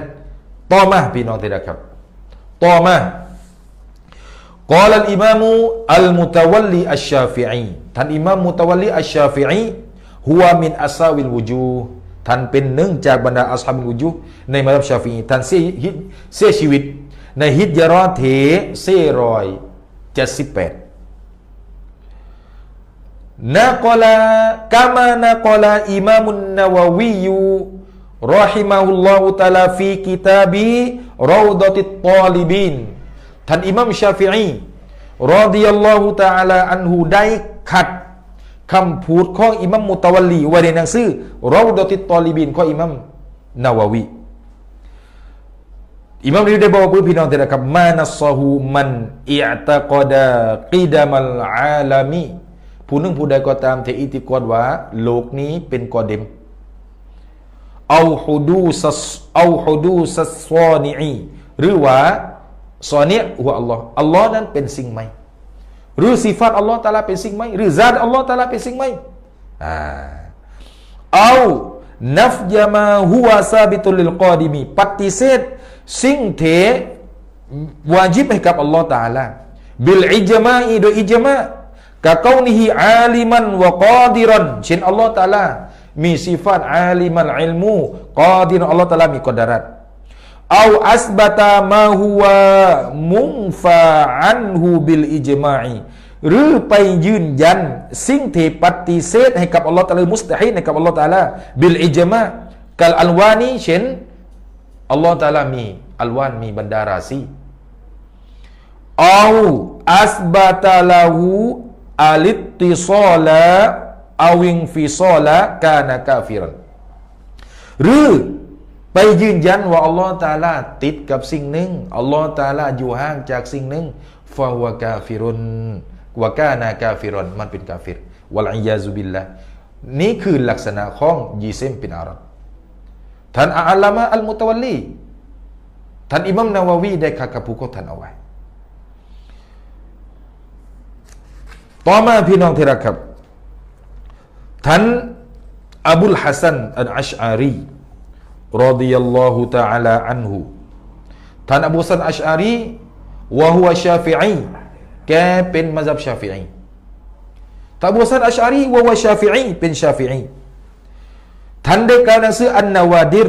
ต่อมาพี่น้องที่รักครับต่อมากอลัลอิมามอัลมุตะวัลลิอัชชาฟิอีท่านอิมามมุตะวัลลิอัชชาฟิอีฮุวะมินอัสซาวิลวุจูท่านเป็นหนึ่งจากบรรดาอัศฮาบุลวุจูในมัซฮับชาฟิอีท่านเสียชีวิตในฮิจเราะห์478นะกอลากามะนะกอลาอิมามุนนะวะวียูรอฮิมะฮุลลอฮุตะอาลาฟีกิตาบิรอฎอติตฏอลิบีนท่านอิหม่ามชาฟิอีรอฎิยัลลอฮุตะอาลาอันฮุได้ขัดคำพูดของอิหม่ามมุตะวัลลีไว้ในหนังสือรอฎอติตฏอลิบีนของอิหม่ามนะวะวีอิหม่ามนี้ได้บอกกับพี่น้องที่รักครับมานัสซะฮูมันอิอ์ตะกอดะกิดามัลอาลามีผู้หนึ่งผู้ใดก็ตามที่อิติกอดว่าโลกนี้เป็นกอเดมเอาฮูดูซัสซอนีอีหรือว่าซอนีหัวอัลลอฮ์อัลลอฮ์นั้นเป็นสิ่งใหม่หรือสิฟัตอัลลอฮ์ตะอาลาเป็นสิ่งใหม่หรือซาตอัลลอฮ์ตะอาลาเป็นสิ่งใหม่เอานัฟยามาฮุวาซาบิตุลิลกอดิมีปฏิเสธสิ่งที่วาญิบให้กับอัลลอฮ์ตะอาลาบิลอิจมาอีโดยอิจมากะกาวนิฮิอาลิมันวะกอดิรันเช่นอัลลอฮ์ตะอาลามีสิฟาตอาลิมันอิลมูกอดิรันอัลลอฮ์ตะอาลามีกอดารัตเอาอัสบะตามาฮุวะมุงฟาอันฮูบิลอิจมาอีหรือไปยืนยันสิ่งที่ปฏิเสธให้กับอัลลอฮ์ตะอาลามุสตะฮีลให้กับอัลลอฮ์ตะอาลาบิลอิจมากัลอัลวานีเช่นอัลลอฮ์ตะอาลามีอัลวานมีบรรดาราศีเอาอัสบะตาลาหูอาลิตติซอลาอาวิงฟิซอลากานะกาฟิรันหรือไปยืนยันว่าอัลลอฮฺตะอาลาติดกับสิ่งหนึ่งอัลลอฮฺตะอาลาอยู่ห่างจากสิ่งหนึ่งฟะฮุวะกาฟิรุนวะกานะกาฟิรันมันเป็นกาฟิรวัลอียาซุบิลละนี่คือลักษณะของยิซิมเป็นอาหรับท่านอัลลามะอัลมุตะวัลลีท่านอิหม่ามนะวะวีได้ขัดกับผู้คนท่านเอาไว้ต่อมาพี่น้องที่รักครับท่านอบุลฮัสซันอัลอัชอารีรอฎิยัลลอฮุตะอาลาอันฮุท่านอบูฮัสซันอัชอารีวะฮุวะชาฟิอีแกเป็นมัซฮับชาฟิอีท่านอบูฮัสซันอัชอารีวะฮุวะชาฟิอีเป็นชาฟิอีท่านได้กล่าวหนังสืออันนาวาดิร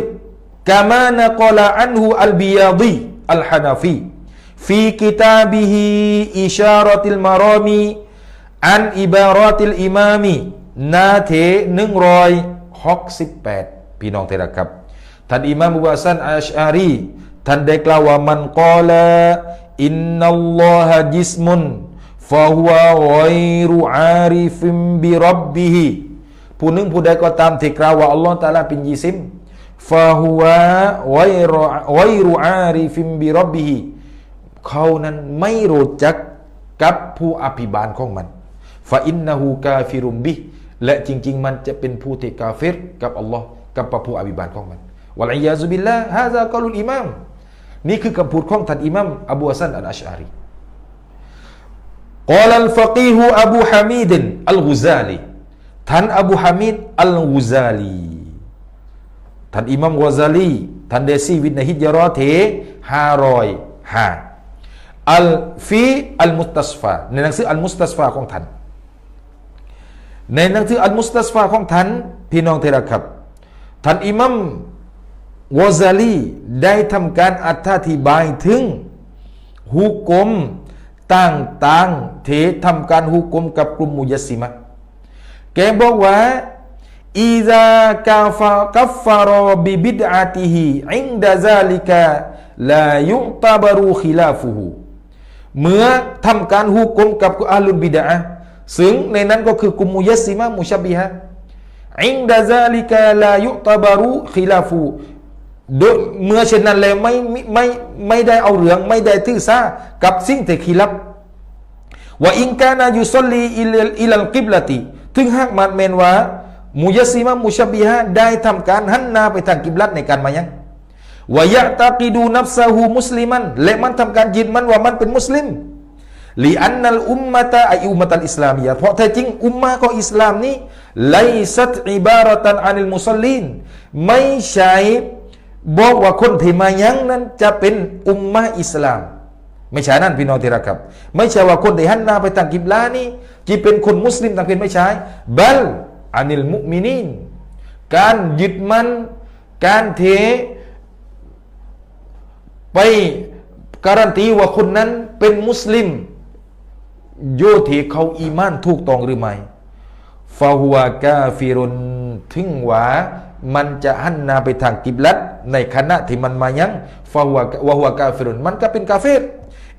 กามานกอลาอันฮุอัลบิยาดีอัลฮานาฟีฟีกิตาบิฮิอิชารติลมารอมีอันอิบารอติลอิมามีนาเท168พี่น้องที่รักครับท่านอิหม่ามอบูฮัสซันอัชอารีท่านได้กล่าวว่ามันกอลาอินนัลลอฮะจิสมุนฟะฮุวะฆอยรุอาริฟิมบิร็อบบิฮิผู้หนึ่งผู้ใดก็ตามที่กล่าวว่าอัลลอฮฺตะอาลาเป็นยิซิมฟะฮุวะฆอยรุอาริฟิมบิร็อบบิฮิเขานั้นไม่รู้จักกับผู้อภิบาลของมันฟะอินนะฮูกาฟิรุมบิและจริงๆมันจะเป็นผู้ที่กาฟิรกับอัลลอฮ์กับผู้อภิบาลของมันวัลอียาซุบิลลาฮ์ฮาซากอลุลอิมามนี่คือคำพูดของท่านอิหม่ามอบูฮัสซันอัลอัชอารีกอลัลฟะกีฮุอบูฮามิดอัลกุซาลีท่านอบูฮามิดอัลกุซาลีท่านอิหม่ามกุซาลีท่านได้ชีวิตในฮิจเราะห์ที่505อัลฟีอัลมุสตัสฟาในหนังสืออัลมุสตัสฟาของท่านในหนังสืออัลมุสตัสฟาของท่านพี่น้องที่รักครับท่านอิหมัมวะซาลีได้ทำการอธิบายถึงฮุกมต่างๆที่ทำการฮุกมกับกลุ่มมุญัสซิมะห์แกบอกว่าอิซากาฟารอบิบิดอะติฮิอินดะซาลิกะลายุตะบะรูคิลาฟุฮุเมื่อทำการฮุกมกับอะห์ลุลบิดอะห์ซึ่งในนั้นก็คือกลุ่มมุญัสซิมะห์มุชับบิฮะห์อินดะซาลิกะลายุตะบะรูคิลาฟุเมื่อเช่นนั้นแล้วไม่ได้เอาเรื่องไม่ได้ถือซากับสิ่งที่คิลับว่าอินกานะยุศอลลีอิลัลกิบละติถึงหากมันแม่นว่ามุญัสซิมะห์มุชับบิฮะห์ได้ทำการหันหน้าไปทางกิบลัตในการมายังวะยะตะกิดูนัฟซะฮูมุสลิมันและมันทำการยึดมันว่ามันเป็นมุสลิม ลิอันนัลอุมมะตะไออุมมะตัลอิสลามียะห์เพราะแท้จริงอุมมะของอิสลามนี้ไลซัตอิบารตันอานิลมุศอลลีนไม่ใช่บอกว่าคนที่มายังนั้นจะเป็นอุมมะอิสลามไม่ใช่นั่นพี่น้องที่รักครับไม่ใช่ว่าคนที่หันหน้าไปทางกิบลานี่จะเป็นคนมุสลิมต่างเป็นไม่ใช่บัลอานิลมุมินีนการยึดมั่นการเทไปการันตีว่าคนนั้นเป็นมุสลิมโยที่เขาอีมานถูกต้องหรือไม่ฟาฮัวกาฟิรุนถึงว่ามันจะหันหน้าไปทางกิบลัตในขณะที่มันมายังฟาฮัวกาฟิรุนมันก็เป็นกาเฟร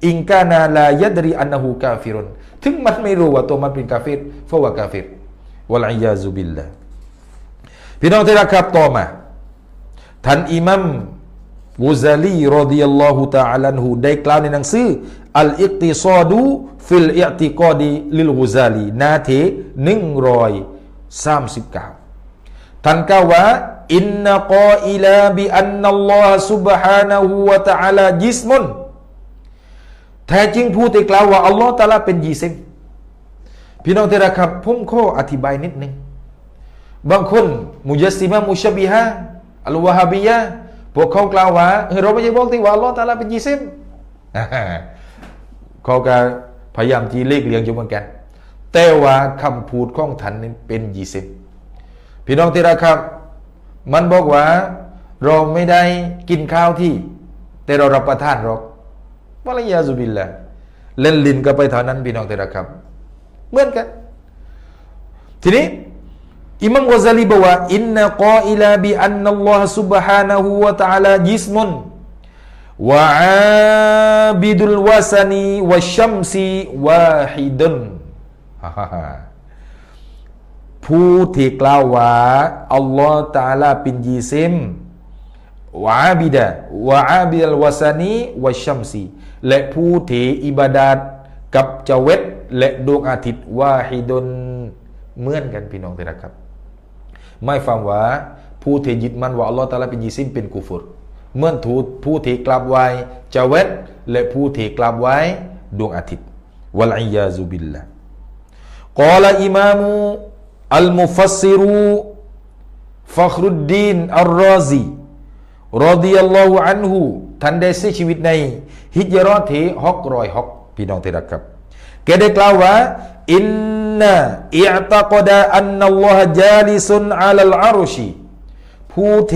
อิงกานาลายัดรีอันนะฮูกาฟิรุนถึงมันไม่รู้ว่าตัวมันเป็นกาเฟรฟาฮัวกาฟิรวะลัยยาซุบิลลาห์พี่น้องที่รักครับต่อมาท่านอิหมัมกุซาลีรอฎิยัลลอฮุตะอาลาอันฮุได้กล่าวในหนังสืออัลอิกติซอดูฟิลอิอติกอดีลิลกุซาลีหน้าที่139ท่านกล่าวว่าอินนะกออิลาบิอันนัลลอฮฺซุบฮานะฮูวะตะอาลาจิสมุนแท้จริงผู้ที่กล่าวว่าอัลลอฮฺตะอาลาเป็นยิสมพี่น้องที่รักครับผมขออธิบายนิดนึงบางคนมุจัสซิมะมุชบิฮะอัลวะฮาบียะพวกเขากล่าวว่าเราไม่ใช่บอกที่ว่าอัลลอฮฺตะอาลาเป็นยิสมเขาก็พยายามจีเลีกเลียงอยู่เหมือนกันแต่ว่าคำพูดของท่านนี้เป็นยิสมพี่น้องที่รักครับมันบอกว่าเราไม่ได้กินข้าวที่แต่เรารับประทานหรอกวะลัยยาซุบิลละเล่นลิ้นก็ไปเท่านั้นพี่น้องที่รักครับเหมือนกันทีนี้อิหมัมกุซาลีบอกว่าอินนะกออิลาบิอันนัลลอฮฺซุบฮานะฮูวะตะอาลาจิสมุนวะอาบิดุลวะซานีวะชัมซีวาฮิดุนผู้ที่กล่าวว่าอัลลอฮฺตะอาลาเป็นยิสมวะอาบิดะวะอาบิดุลวะซานีวะชัมซีและผู้ที่อิบาดาตกับเจเวตและดวงอาทิตย์วาฮิดุนเหมือนกันพี่น้องที่รักครับไม่ฟังว่าผู้ที่ยึดมั่นว่าอัลลอฮฺตะอาลาเป็นยิสมเป็นกุฟรเหมือนผู้ที่กราบไหว้เจเวตและผู้ที่กราบไหว้ดวงอาทิตย์วะลัยยาซุบิลละกอลาอิมามุอัลมุฟัสซิรูฟัครุดดีนอัลรอซีรอฎิยัลลอฮุอันฮุท่านได้เสียชีวิตในฮิจเราะห์ที่606พี่น้องที่รักครับแกได้กล่าวว่าอินนะอิอ์ตะกอดะอันนัลลอฮะญาลิซุนอะลัลอารุชีผู้เท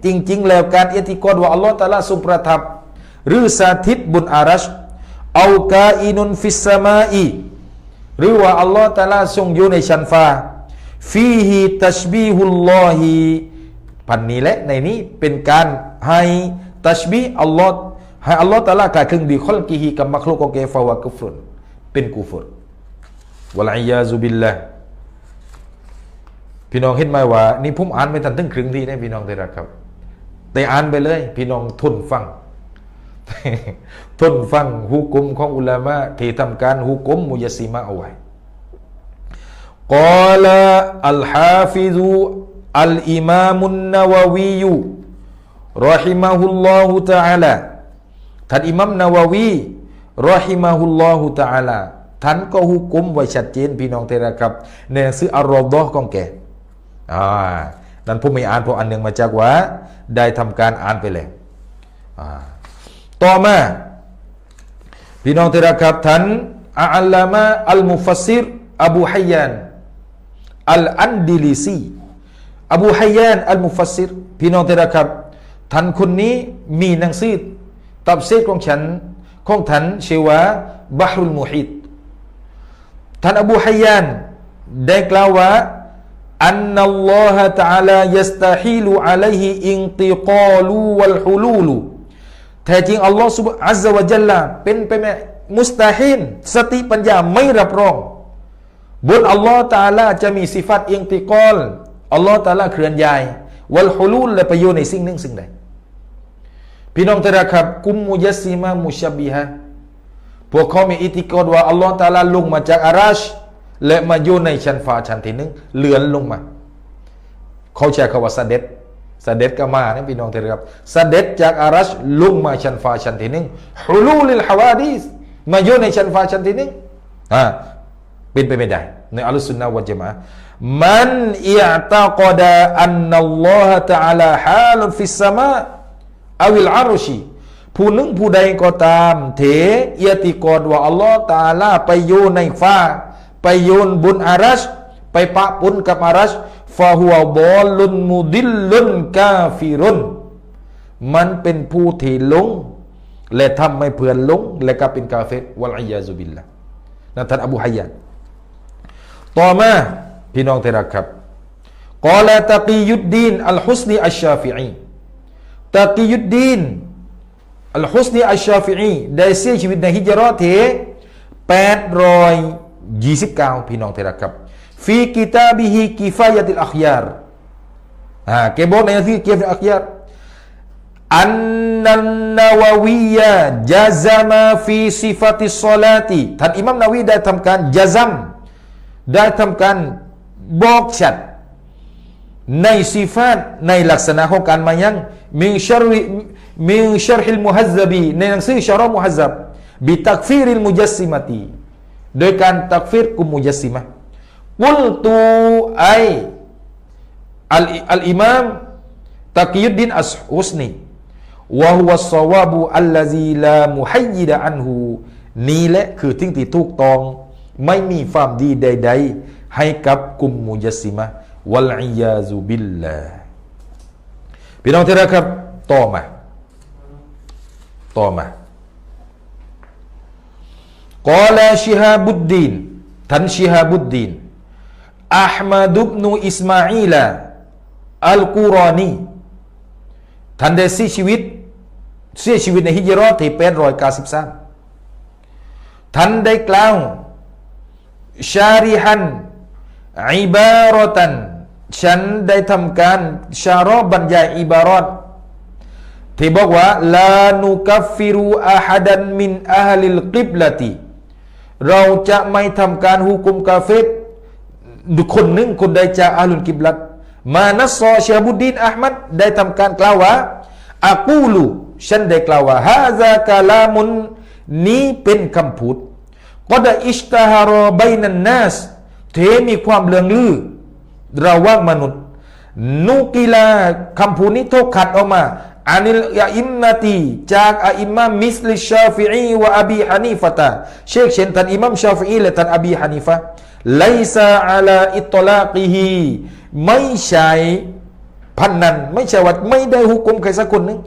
จริงๆแล้วการอิติกอดว่าอัลลอฮฺตะอาลาทรงประทับหรือสถิตบนอารัชเอากาอินุนฟิสสมาอีหรือว่าอัลลอฮฺตะอาลาทรงอยู่ในชั้นฟ้าฟีฮิตัชบีฮุลลอฮีพันนี้และในนี้เป็นการให้ตัชบีอัลลอฮฺให้อัลลอฮฺตะอาลากลายครึ่งดีคอลกิฮีกับมักลุกของแกฟาวะกุฟรุนเป็นกุฟรวะลัยยาซุบิลละพี่น้องเห็นไหมว่านี่ผมอ่านไม่ทันถึงครึ่งทีนะพี่น้องที่รักครับแต่อ่านไปเลยพี่น้องทนฟัง ทนฟังฮุกุมของอุลามะที่ทำการฮุกุมมุยัสซิมะเอาไว้กอลาอัลฮาฟิซุอัลอิมามุนนาวาวียุรอฮิมะฮุลลอฮุตะอาลาท่านอิหมัมนาวาวีรอฮิมะฮุลลอฮุตะอาลาท่านก็ฮุกุมไว้ชัดเจนพี่น้องที่รักครับในหนังสืออัลรอฎอฮ์ของแกนั้นผมไม่อ่านเพราะอันหนึ่งมาจากว่าได้ทำการอ่านไปแล้วต่อมาพี่น้องที่รักครับท่านอัลลามะอัลมุฟัสซิรอบูฮัยยานอัลอันดิลิซีอบูฮัยยานอัลมุฟัสซิรพี่น้องที่รักครับท่านคนนี้มีหนังสือตัฟซีรของท่านชื่อว่าบะฮรุลมุฮิตท่านอบูฮัยยานได้กล่าวว่าอันนัลลอฮะตะอาลายัสตะฮีลุอะลัยฮิอินติกาลูวัลฮุลูลูแท้จริงอัลลอฮฺซุบฮานะฮูวะอัซซะวะญัลละเป็นไปไม่มุสตาฮีลสติปัญญาไม่รับรองบนอัลลอฮฺตะอาลาจะมีสิฟัตอินติกาลอัลลอฮฺตะอาลาเคลื่อนย้ายวัลฮุลูลและประโยชน์ในสิ่งหนึ่งสิ่งใดพี่น้องที่รักครับกุมมุยัสซิมะมุชับบิฮะพวกเขามีอิติกอดว่าอัลลอฮฺตะอาลาลงมาจากอารัชและมาอยู่ในชั้นฟ้าชั้นที่หนึ่งเลื่อนลงมาเขาใช้คำว่าเสด็จก็มานะพี่น้องที่รักครับเสด็จจากอารัชลงมาชั้นฟ้าชั้นที่หนึ่งฮุลูลิลฮาวาดิส มาโยนในชั้นฟ้าชั้นที่หนึ่งเป็นไปไม่ได้ในอัลลอฮฺซุนนะฮ์วะญะมาอะห์มันอิอ์ตะกอดะอันนัลลอฮะตะอาลาฮาลุนฟิสสมาอะวิลอารุชีผู้หนึ่งผู้ใดก็ตามเถอิอติกอดว่าอัลลอฮ์ตะอาลาไปอยู่ในฟ้าไปอยู่บนอารัชไปปะปนกับอารัชฟาฮุวะบอลุนมุดิลลุนกาฟิรุนมันเป็นผู้ที่หลงและทำให้เพื่อนหลงและก็เป็นกาเฟรวัลอียาซุบิลละนั่นท่านอบูฮัยยานต่อมาพี่น้องที่รักครับกอลาตะกียุดดีนอัลฮุสนีอัชชาฟิอีตะกียุดดีนอัลฮุสนีอัชชาฟิอีได้เสียชีวิตในฮิจเราะห์ที่829พี่น้องที่รักครับฟีกิตาบิฮิกิฟายะติลอัคยารแกบอกในหนังสือกิฟายะติลอัคยารอันนันนาวาวียะจาซามาฟีซิฟาติศศอลาติท่านอิหม่ามนาวีได้ทำการจาซัมได้ทำการบอกชัดในซิฟาตในลักษณะของการมายังมินชัรฮิลมุฮัซซบีในหนังสือชะรอห์มุฮัซซับบิตักฟีริลมุจัสซิมะตีโดยการตักฟีรกลุ่มมุจัสซิมะห์กุลตูไออัลอิมามตะกียุดดินอัสฮุสนีวะฮุวัสศอวาบุอัลลซีลามุฮัยยิดะอันฮูนี่แหละคือสิ่งที่ถูกต้องไม่มีความดีใดๆให้กับกลุ่มมุจัสซิมะห์วัลอียาซุบิลลาห์พี่น้องที่รักครับต่อมากอลาชิฮาบุดดีนท่านชิฮาบุดดีนอัห์มัดบินุอิสมาอีลอัลกุรอนีท่านได้เสียชีวิตในฮิจเราะห์ที่893ท่านได้กล่าวชาริฮันอิบารอตันฉันได้ทำการชาระบรรยายอิบารอตที่บอกว่าลานุกัฟฟิรูอะฮัดันมินอะฮลิลกิบลาติเราจะไม่ทำการหุกุมกาเฟรคนหนึ่งคนใดจากอะฮลุลกิบลัตมานัสซอชาบุดดีนอะห์มัดได้ทำการกล่าวว่าอะกูลูฉันได้กล่าวว่าฮาซากะลามุนนี้เป็นคำพูดกอดอิชตะฮารอบัยนันนัสเทมีความเลืองลือระหว่างมนุษย์นุกิลาคำพูดนี้ถูกขัดออกมาอานิลยาอิมมาตีจากอิมามมิสลิชาฟิอีวะอบีฮานีฟะตาเชคเช่นท่านอิมามชาฟิอีและท่านอบีฮานีฟะไลซาอาลาอิตลากิฮีไม่ใช่พันนั้นไม่ใช่ว่าไม่ได้หุกุมใครสักคนหนึ่ง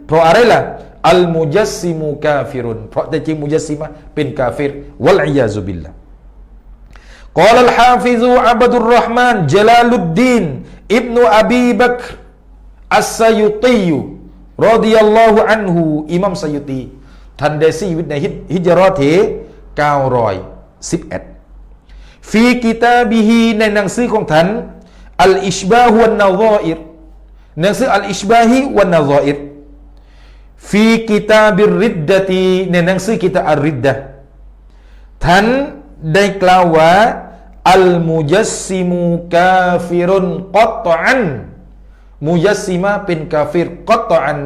เพราะอะไรล่ะอัลมุจัสซิมุกาฟิรุนเพราะแต่จริงมุจัสซิมะเป็นกาฟิรวัลอียาซุบิลละกล่าวอัลฮาฟิซุอับดุลรอห์มานจลาลุดดีนอิบนุอบีบักรอัสซายุตียุรอฎิยัลลอฮุอันฮุอิหม่ามซายุตีท่านได้เสียชีวิตในฮิจเราะห์ที่911ฟีกิตาบิฮีในหนังสือของท่านอัลอิชบาฮุวันนะฎออิรหนังสืออัลอิชบาฮิวันนะฎออิรฟีกิตาบิรริดดะตีในหนังสือกิตาอัลริดดะท่านได้กล่าวว่าอัลมุจัสซิมุกาฟิรุนกัตอันมุจัสซิมะเป็นกาฟิรกัตอัน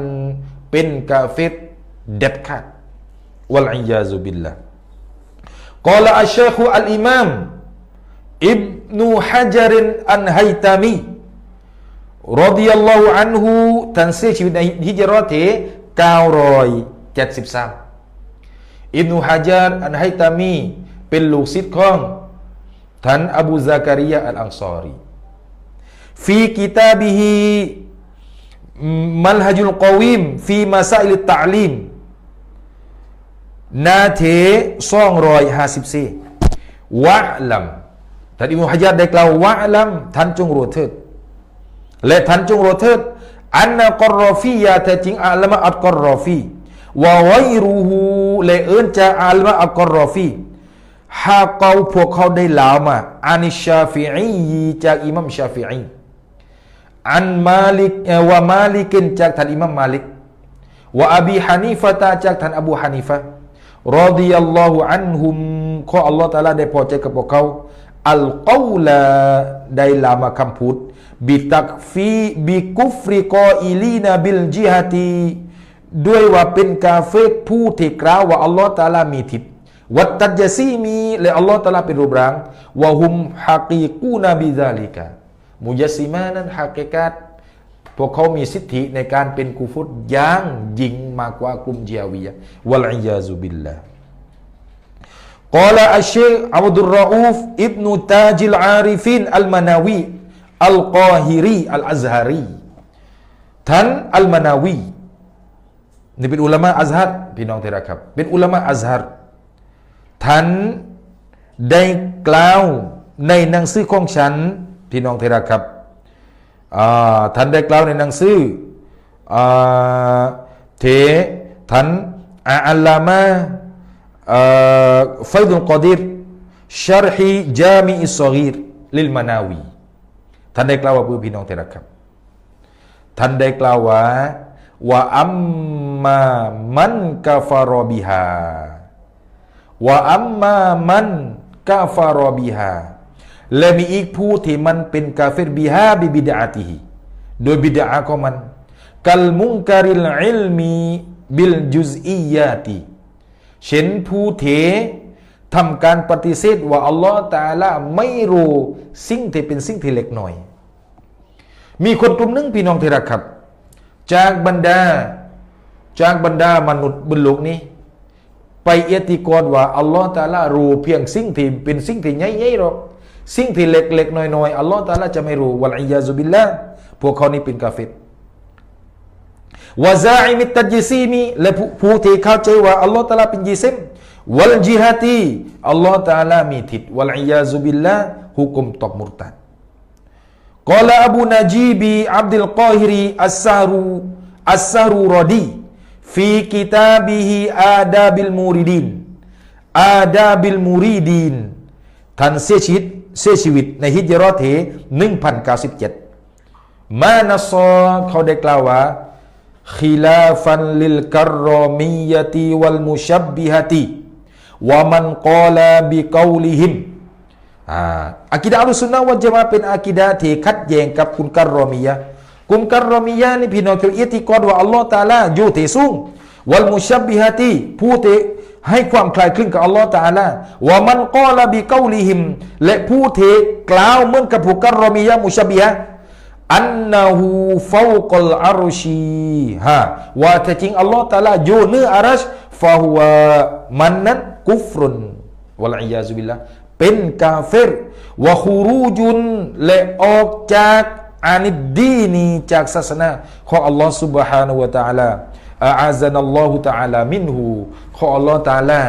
เป็นกาฟิรเด็ดขาดวัลอียาซุบิลลาห์กล่าวอัชชัยคอัลอิมามอิบนุฮะจารินอันไฮตามีรอฎิยัลลอฮุอันฮุท่านเสียชีวิตในฮิจเราะห์ที่973อิบนุฮะจาร์อันไฮตามีเป็นลูกศิษย์ของท่านอบูซะกะริยะอัลอันซอรีฟีกิตาบิฮิมัลฮะจุลกอวีมฟีมาซาอิลตะอลีมนาเท254วะลัมท่านอิบนุฮะจาร์ได้กล่าววะลัมท่านจงรู้เถิดและท่านจงรู้เถิดอันนะกอรอฟียะแท้จริงอัลมะอัลกอรอฟีวะไวรูฮูและเอิ้นจากอัลมะอัลกอรอฟีหากพวกเขาได้ล่าวมาอานิชาฟิอีจากอิหมัมชาฟิอีอันมาลิกวะมาลิกินจากท่านอิหมัมมาลิกวะอบีฮานีฟะตาจากท่านอบูฮานีฟะรอฎิยัลลอฮุอันฮุมขออัลลอฮฺตะอาลาได้พอใจกับพวกเขาอัลกอลาได้ล่าวมาคำพูดบิตักฟีบิกุฟริกออิลีนาบิลจิฮติ ด้วยว่าเป็นกาเฟรผู้ที่กล่าวว่าอัลลอฮ์ตะอาลามีทิศวัตตัจซีมีและอัลลอฮ์ตะอาลาเป็นรูปร่างวะฮุมฮะกีกูนาบิซาลิกะมุยัสซิมานั้นฮะกีกาตพวกเขามีสิทธิในการเป็นกุฟรอย่างยิ่งมากกว่ากลุ่มจิฮาวียะห์วัลอียาซุบิลลาห์กล่าวอัชชัยอับดุลรออูฟอิบนุตาจิลอาริฟินอัลมานาวีอัลกอฮิรีอัลอัซฮารีท่านอัลมานาวีนี่เป็นอุลามะอัซฮัรพี่น้องที่รักครับเป็นอุลามะอัซฮัรท่านได้กล่าวในหนังสือของฉันพี่น้องที่รักครับท่านได้กล่าวในหนังสือท่านอัลลามะฟัยดุลกอดีรชัรฮีจามิอิศศกีรลิลมานาวีท่านได้กล่าวว่าพี่น้องที่รักครับท่านได้กล่าวว่าอัมมามันกาฟารบิฮาวะอัมมามันกาฟารบิฮาและมีอีกผู้ที่มันเป็นกาเฟรบิฮาบิบิดาติฮิโดยบิดาของมันกัลมุงการิลอิลมีบิลจุซอียาติเช่นผู้ที่ทำการปฏิเสธว่าอัลลอฮฺตะอาลาไม่รู้สิ่งที่เป็นสิ่งที่เล็กน้อยมีคนกลุ่มหนึ่งพี่น้องที่รักครับจากบรรดามนุษย์บนโลกนี้ไปเอติกอดว่าอัลลอฮฺตะอาลารู้เพียงสิ่งที่เป็นสิ่งที่ใหญ่ๆหรอกสิ่งที่เล็กๆน้อยๆอัลลอฮฺตะอาลาจะไม่รู้วัลอียาซุบิลลาห์พวกเขานี่เป็นกาเฟรวะซาอิมิตตัจซีมีและผู้ที่เข้าใจว่าอัลลอฮฺตะอาลาเป็นยิซิมวัลจิฮาตีอัลลอฮฺตะอาลามีทิศวัลอียาซุบิลลาห์หุกุมตกมุรตัดกล่าวอบูนาจีบีอับดุลกอฮิรีอัสซารูรอดีฟีกิตาบิฮิอาดาบิลมูริดีนท่านเสียชีวิตในฮิจเราะห์1097มานัสซอเขาได้กล่าวว่าkhilafan lil karramiyati wal musyabbihati wa man qala bi qaulihim อากีดะอัลสุนนะวะญะมาอะห์เป็นอากีดะห์ที่ขัดแย้งกับคุณกัรรอมียะห์คุณกัรรอมียะห์นี่พี่น้องคืออิติกอดว่าอัลเลาะห์ตะอาลาอยู่ที่สูงวัลมุชับบิฮะติผู้ที่ให้ความคล้ายคลึงกับอัลเลาะห์ตะอาลาวะมันกอลาบิกอลิฮิมและผู้ที่กล่าวเหมือนกับผู้กัรรอมียะห์มุชับบิฮะอันนะฮูฟาวกัลอัรชีว่าแท้จริงอัลเลาะห์ตะอาลาอยู่เหนืออารัชฟะฮุวะมันนั้นกุฟรุนวัลอียาซุบิลลาห์เป็นกาเฟรวะคูรูจุนและออกจากอานิดดีนีจากศาสนาของอัลลอฮ์ سبحانه และ تعالى อาซานัลลอฮุ تعالى มินฮูขออัลลอฮ์ تعالى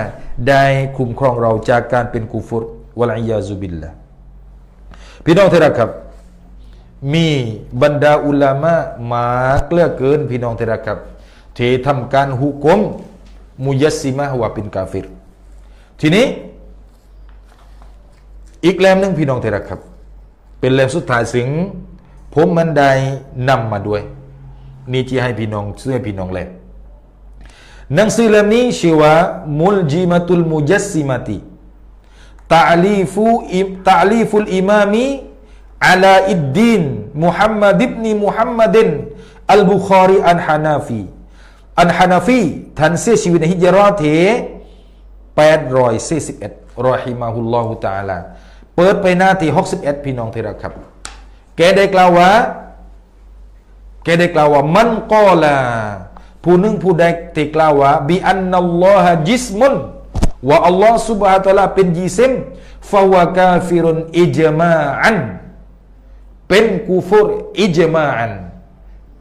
ได้คุ้มครองเราจากการเป็นกุฟรวัลอียาซุบิลลาห์พี่น้องที่รักครับมีบรรดาอุลามะมากเหลือเกินพี่น้องที่รักครับที่ทำการหุกมมุยัสซิมะห์ว่าเป็นกาเฟรทีนี้อีกเล่มหนึ่งพี่น้องที่รักครับเป็นเล่มสุดท้ายซึ่งผมมันได้นำมาด้วยนี่ที่ให้พี่น้องช่วยพี่น้องเล่มหนังสือเล่มนี้ชื่อว่ามุลจิมะตุลมุจัสซิมะติตะลีฟุลอิมามีอาลาอิดดีนมุฮัมมัดอิบนีมุฮัมมัดอัลบุคอรีอันฮานาฟีท่านเสียชีวิตในฮิจเราะห์ที่841รอฮิมะฮุลลอฮุตะอาลาเปิดไปหน้าที่61พี่น้องที่รักครับแกได้กล่าวว่ามันกอลาผู้หนึ่งผู้ใดที่กล่าวว่าบิอันนัลลอฮะจิสมุนว่าอัลลอฮ์ซุบฮานะฮูวะตะอาลาเป็นยิซิมฟะวะกาฟิรุนอิจมาอันเป็นกูฟรอิจมาอัน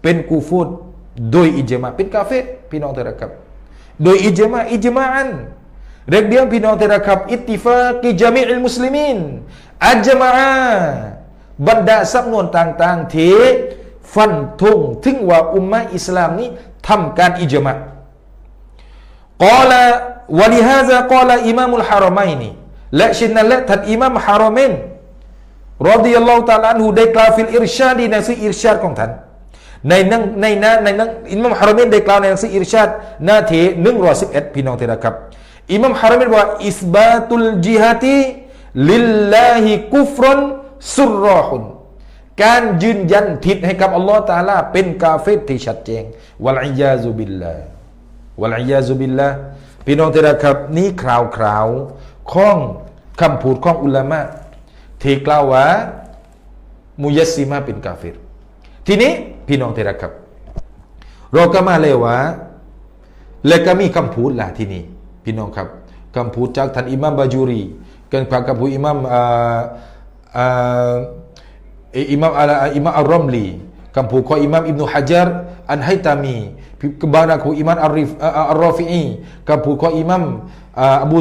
เป็นกูฟรโดยอิจมาเป็นกาเฟรพี่น้องที่รักครับโดยอิจมาอันเรียกเดียวพี่น้องที่รักครับอิตติฟากิจามิอิลมุสลิมีนอัจมาอะบรรดาสำนวนต่างๆที่ฟันธงถึงว่าอุมมะอิสลามนี้ทำการอิจมะกอละวะลิฮาซากอละอิมามุลฮารอมัยนีและฉะนั้นและท่านอิหม่ามฮารอมัยนรอฎิยัลลอฮุตะอาลาอันฮุได้กล่าวฟิลอิรชาดในหนังสืออิรชาดของท่านในอิหม่ามฮารอมัยนได้กล่าวในหนังสืออิรชาดหน้าที่111พี่น้องที่รักครับอิหม่ามฮารอมัยนว่าอิสบาตุลจิฮาติลิลลาฮิกุฟรซุรรอฮุนการยืนยันทิศให้กับอัลลอฮฺตะอาลาเป็นกาเฟรที่ชัดเจนวัลอียาซุบิลลาห์ วะลัยยาซุบิลละพี่น้องที่รักครับนี่คราวข้องคำพูดของอุลามะที่กล่าวว่ามุยัสซิมะเป็นกาเฟรทีนี้พี่น้องที่รักครับเราก็มาเลยว่าและก็มีคำพูดล่ะที่นี่พี่น้องครับคำพูดจากท่านอิหม่ามบาจูรีกันคำพูดอิหม่ามอัลรอมลีคำพูดของอิหม่ามอิบนุฮะญัรอันไฮตามีกบานะของอิหม่ามอัลรอฟิอีคำพูดของอิหม่ามอบู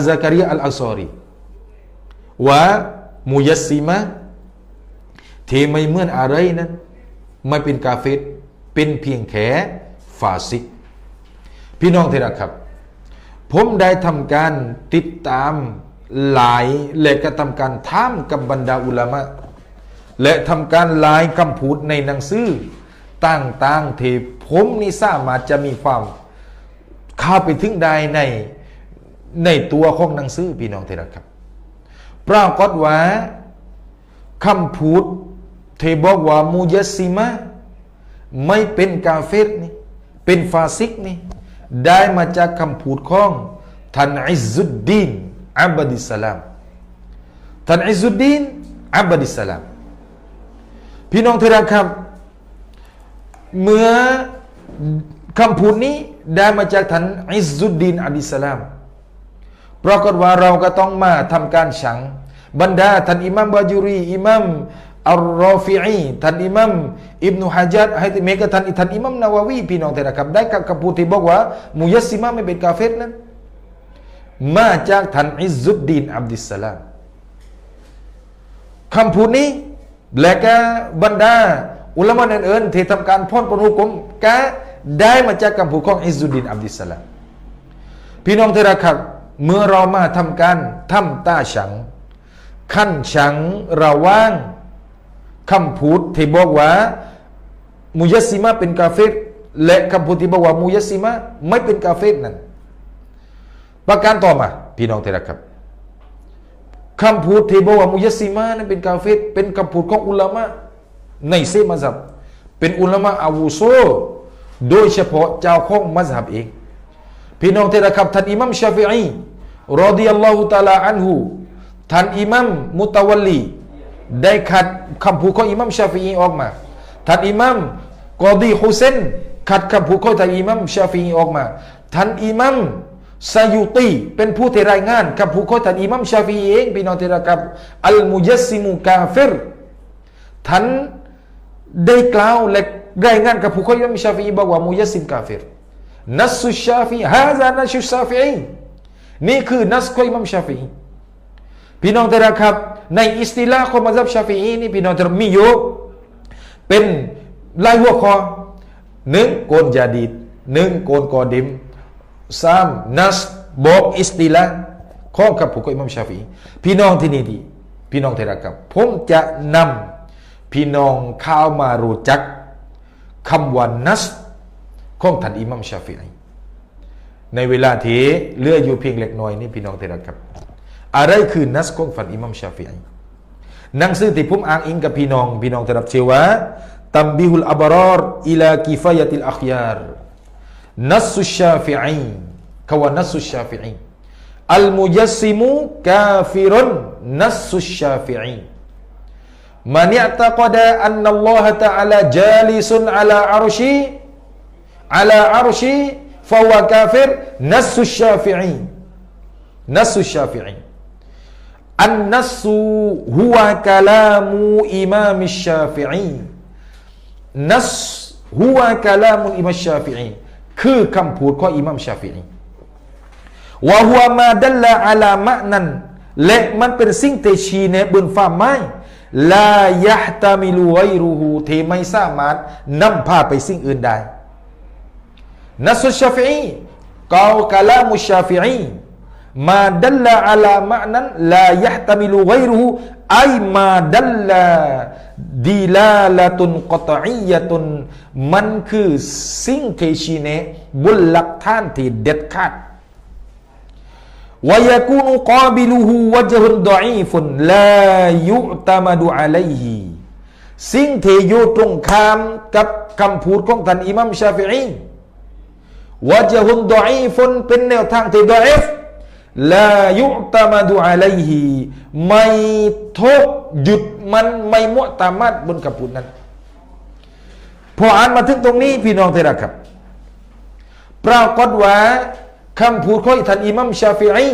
ซะกะรียะอัลอันซอรีว่ามุยัสซิมะที่ไม่เหมือนอะไรนั้นไม่เป็นกาเฟรเป็นเพียงแค่ฟาซิกพี่น้องที่รักครับผมได้ทำการติดตามหลายและก็ทำการถามกับบรรดาอุลามะและทำการหลายคำพูดในหนังสือต่างๆที่ผมนี่สามารถจะมีความเข้าไปถึงได้ในตัวของหนังสือพี่น้องที่รักครับปรากฏว่าคำพูดที่บอกว่ามุยัสซิมะไม่เป็นกาเฟรนี่เป็นฟาซิกนี่ได้มาจากคำพูดของท่านอิซซุดดีนอับดิสสลามท่านอิซซุดดีนอับดิสสลามพี่น้องที่รักครับเมื่อคำพูดนี้ได้มาจากท่านอิซซุดดีนอับดิสสลามปรากฏว่าเราก็ต้องมาทำการฉังบรรดาท่านอิหม่ามบาจูรีอิหม่ามอัลรอฟิอีท่านอิหม่ามอิบนุฮะญัรให้เมกะท่านอิหม่ามนาวาวีพี่น้องที่รักครับได้กับคำพูดที่บอกว่ามุยัสซิมะไม่เป็นกาเฟรนั้นมาจากท่านอิซซุดดีนอับดิสสลามคำพูดนี้และก็บรรดาอุลามะอื่นๆที่ทำการพ้นปนหุกมก็ได้มาจากคำพูดของอิซซุดดีนอับดิสสลามพี่น้องที่รักครับเมื่อเรามาทำการทำตาฉังขั้นฉังระว่างคำพูดที่บอกว่ามุยัสซิมะเป็นกาเฟรและคำพูดที่บอกว่ามุยัสซิมะไม่เป็นกาเฟรนั้นประการต่อมาพี่น้องที่รักครับคำพูดที่บอกว่ามุยัสซิมะนั้นเป็นกาเฟรเป็นคำพูดของอุลามะในเซมัซฮับเป็นอุลามะอาวุโสโดยเฉพาะเจ้าของมัซฮับเองพี่น้องที่รักครับท่านอิหม่ามชาฟิอีรอฎิยัลลอฮุตะอาลาอันฮุท่านอิหม่ามมุตะวัลลีได้ขัดคำพูดของอิหม่ามชาฟิอีออกมาท่านอิหม่ามกอดีฮุเซนขัดคำพูดของท่านอิหม่ามชาฟิอีออกมาท่านอิหม่ามซายุตีเป็นผู้ที่รายงานคำพูดของท่านอิหม่ามชาฟิอีเองพี่น้องที่รักครับอัลมุยัสซิมุกาเฟรท่านได้กล่าวและรายงานคำพูดของอิหม่ามชาฟิอีบอกว่ามุยัสซิมกาเฟรนัสสุชาฟิอีฮาซานัสสุชาฟิอีนี่คือนัสของอิหม่ามชาฟิอีพี่น้องที่รักครับในอิสติลาห์ของมัซฮับชาฟิอีนี่พี่น้องที่มีอยู่เป็นหลายหัวข้อ1โกนญาดีด1โกนกอดิม3นัสบอกอิสติลาห์ของคำพูดของอิหม่ามชาฟิอีพี่น้องที่นี่ดีพี่น้องที่รักครับผมจะนำพี่น้องเข้ามารู้จักคำว่านัสของท่านอิหม่ามชาฟิอีในเวลาที่เหลืออยู่เพียงเล็กน้อยนี่พี่น้องที่รักครับอะไรคือนัสของท่านอิหม่ามชาฟิอีหนังสือที่ผมอ้างอิงกับพี่น้องที่รับชื่อว่าตัมบิฮุลอับรารอิลากิฟายะติลอัคยารนัสสุชาฟิอีคำว่านัสสุชาฟิอีอัลมุยัสซิมุกาฟิรุนนัสสุชาฟิอีมันยะตะกดะอันนัลลอฮะตะอาลาจาลิซุนอะลาอารุชีฟะฮุวะกาฟิรนัสสุชาฟิอีนัสสุชาฟิอีอันนัสซุฮุวะกะลามูอิมามชาฟิอีนัสฮุวะกะลามุอิมามชาฟิอีคือคำพูดของอิหม่ามชาฟิอีวะฮุวะมาดัลละอะลามะนันและมันเป็นสิ่งที่ชี้แนะบนความหมายลายะฮ์ตามิลูไกรุฮูที่ไม่สามารถนำพาไปสิ่งอื่นได้นัสซุชาฟิอีกะลามุชาฟิอีมาดัลละอะลามะนันลายะฮ์ตามิลูไกรุฮูไอมาดัลละดิลาละตุนกอตอียะตุนมันคือสิ่งที่ชี้แนะบนหลักฐานที่เด็ดขาดวะยะกูนุกอบิลุฮูวะจฮุนฎออีฟุนลายุตะมะดุอะลัยฮิสิ่งที่อยู่ตรงข้ามกับคำพูดของท่านอิหม่ามชาฟิอี วะจะฮุนดออีฟุนเป็นแนวทางที่ดออีฟลายุตามะดุอะลัยฮิไม่โทษหยุดมันไม่มุตามัดบนคำพูดนั้นพออ่านมาถึงตรงนี้พี่น้องที่รักครับปรากฏว่าคำพูดของท่านอิหมัมชาฟิอี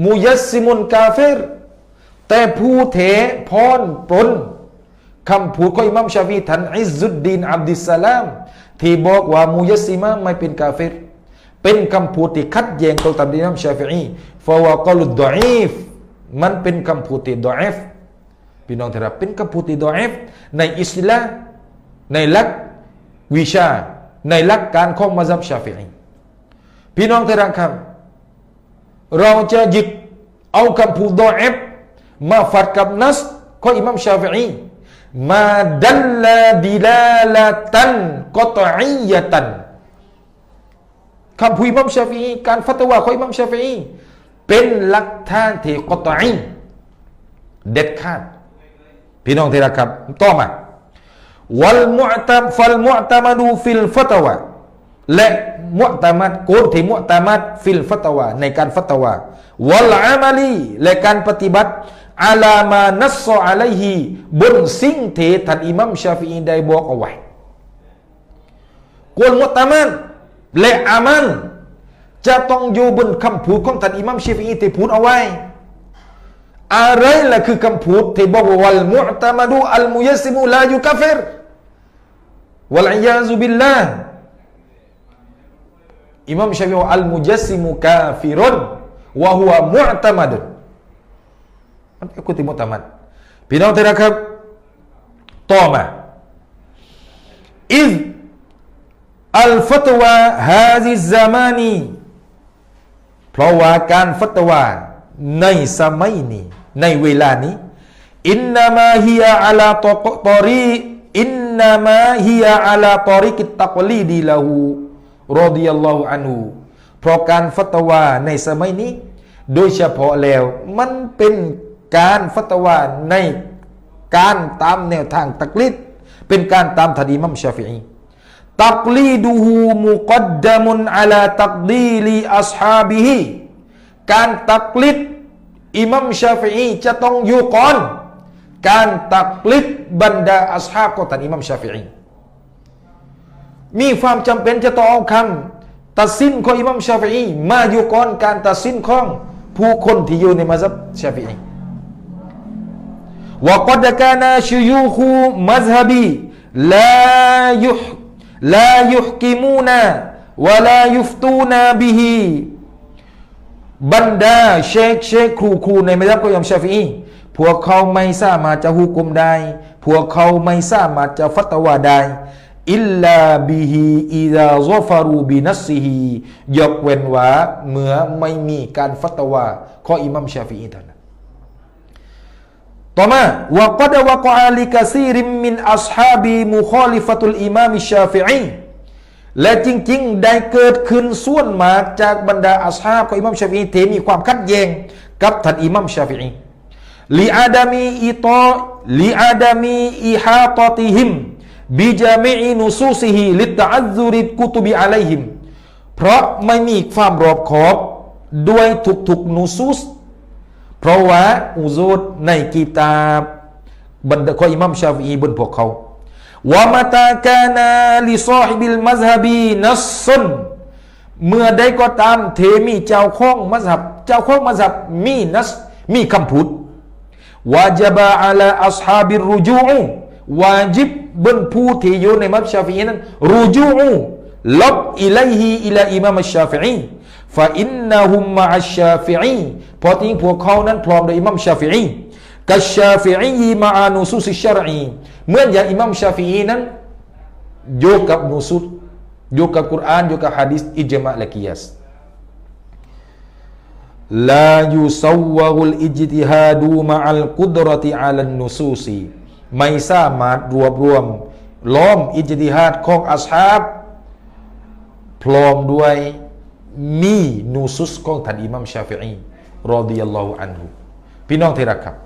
มุยัสซิมุนกาเฟรแต่ผู้เถพรปนคำพูดของอิหมัมชาฟิอีท่านอิซซุดดีนอับดิสสลามที่บอกว่ามุยัสซิมะไม่เป็นกาเฟรเป็นคำพูดที่ขัดแย้งกับตามอิหมัมชาฟิอีฟาวะกอลุดดออีฟมันเป็นคำพูดที่ดออีฟพี่น้องที่รักเป็นคำพูดที่ดออีฟในอิสลามในหลักวิชาในหลักการของมัซฮับชาฟิอีพี่น้องที่รักครับเราจะหยิบเอาคำพูดดออีฟมาฟัดกับนัสของอิหมัมชาฟิอีมาดัลลาดิลาลาตันกอตอียะตันคำพูดอิหมัมชาฟิอีการฟัตวาของอิหมัมชาฟิอีเป็นหลักฐานที่กอตอีเด็ดขาดพี่น้องที่รักครับต่อมาฟัลมุอ์ตะมัดูฟิลฟัตวาและมุอ์ตะมัดโกนที่มุอ์ตะมัดฟิลฟัตวาในการฟัตวาวัลอามัลีและการปฏิบัติอาลามานัสซออะลัยฮิบนสิ่งที่ท่านอิหมัมชาฟิอีได้บอกเอาไว้โกนมุอ์ตะมัดและอามัลจะต้องอยู่บนคำพูดของท่านอิหมัมชาฟิอีที่พูดเอาไว้อะไรล่ะคือคำพูดที่บอกว่าวัลมุอ์ตะมัดูอัลมุยัสซิมุลายุกัฟรวัลอียาซุบิลลาห์อิหมัมชาฟิอีอัลมุยัสซิมุกาฟิรุนวะฮุวะมุอ์ตะมัดมันก็คือมุอ์ตะมัดพี่น้องที่รักครับต่อมาอิซอัลฟัตวาฮาซิซซามานีเพราะว่าการฟัตวาในสมัยนี้ในเวลานี้อินนามาฮิยาอะลาตอรีอินนามาฮิยาอะลาตอริกิตตักลีดีละหูรอฎิยัลลอฮุอันฮุเพราะการฟัตวาในสมัยนี้โดยเฉพาะแล้วมันเป็นการฟัตวาในการตามแนวทางตักลิดเป็นการตามท่านอิหมัมชาฟิอีตักลีดูฮูมุกัดดะมุนอะลาตักดีลีอัศฮาบิฮิการตักลิดอิหมัมชาฟิอีจะต้องอยู่ก่อนการตักลิดบรรดาอัศฮาบของท่านอิหมัมชาฟิอีมีความจำเป็นจะต้องเอาคำตัดสินของอิหมัมชาฟิอีมาอยู่ก่อนการตัดสินของผู้คนที่อยู่ในมัซฮับชาฟิอีวะกัดกานาชุยูคูมัซฮับีลายุฮกิมูนาวะลายุฟตูนาบิฮิบรรดาเชคครูในมัซฮับของอิหมัมชาฟิอีพวกเขาไม่สามารถจะฮุกุมได้พวกเขาไม่สามารถจะฟัตวาได้อิลลาบิฮิอิซาซอฟารูบินัสซิฮิยกเว้นว่าเมื่อไม่มีการฟัตวาของอิหมัมชาฟิอีเท่านั้นต่อมาวะกัดวะกะลิกะซีริมมินอัศฮาบีมุคอลิฟะตุลอิมามชาฟิอีและจริงๆได้เกิดขึ้นส่วนมากจากบรรดาอัศฮาบของอิหมัมชาฟิอีที่มีความขัดแย้งกับท่านอิหมัมชาฟิอีลิอาดามีอิฮาตติฮิมบิจามิอินุซูซิฮิลิตะอัซซุริกุตุบิอะลัยฮิมเพราะไม่มีความรอบคอบด้วยทุกๆนูซูสเพราะว่าอุซูดในกิตาบบรรดาของอิหมัมชาฟิอีบนพวกเขาวะมะตากานาลิซอฮิบิลมัซฮับีนัสซุนเมื่อใดก็ตามเทมีเจ้าของมัซฮับมีนัสมีคำพูดวาจบะอะลาอัศฮาบิรรุจูอวาจิบบนผู้ที่อยู่ในมัซฮับชาฟิอีนั้นรุจูอลบอิลัยฮิอิลาอิมามชาฟิอีฟะอินนะฮุมมะอัชชาฟิอีเพราะที่พวกเขานั้นพร้อมด้วยอิมามชาฟิอีกัชชาฟิอีมะอานุซุสชรอีเหมือนอย่างอิมามชาฟิอีนั้นอยู่กับนุซุสอยู่กับกุรอานอยู่กับหะดีษอิจมะและกิยาสลายุซาวะกุลอิจติฮาดูมะอัลกุดรติอะลันนุซูซีไม่สามารถรวบรวมล้อมอิจติฮาดของอัศฮาบพร้อมด้วยมีนูซุสของท่านอิหมัมชาฟิอีรอฎิยัลลอฮุอันฮุพี่น้องที่รักครับ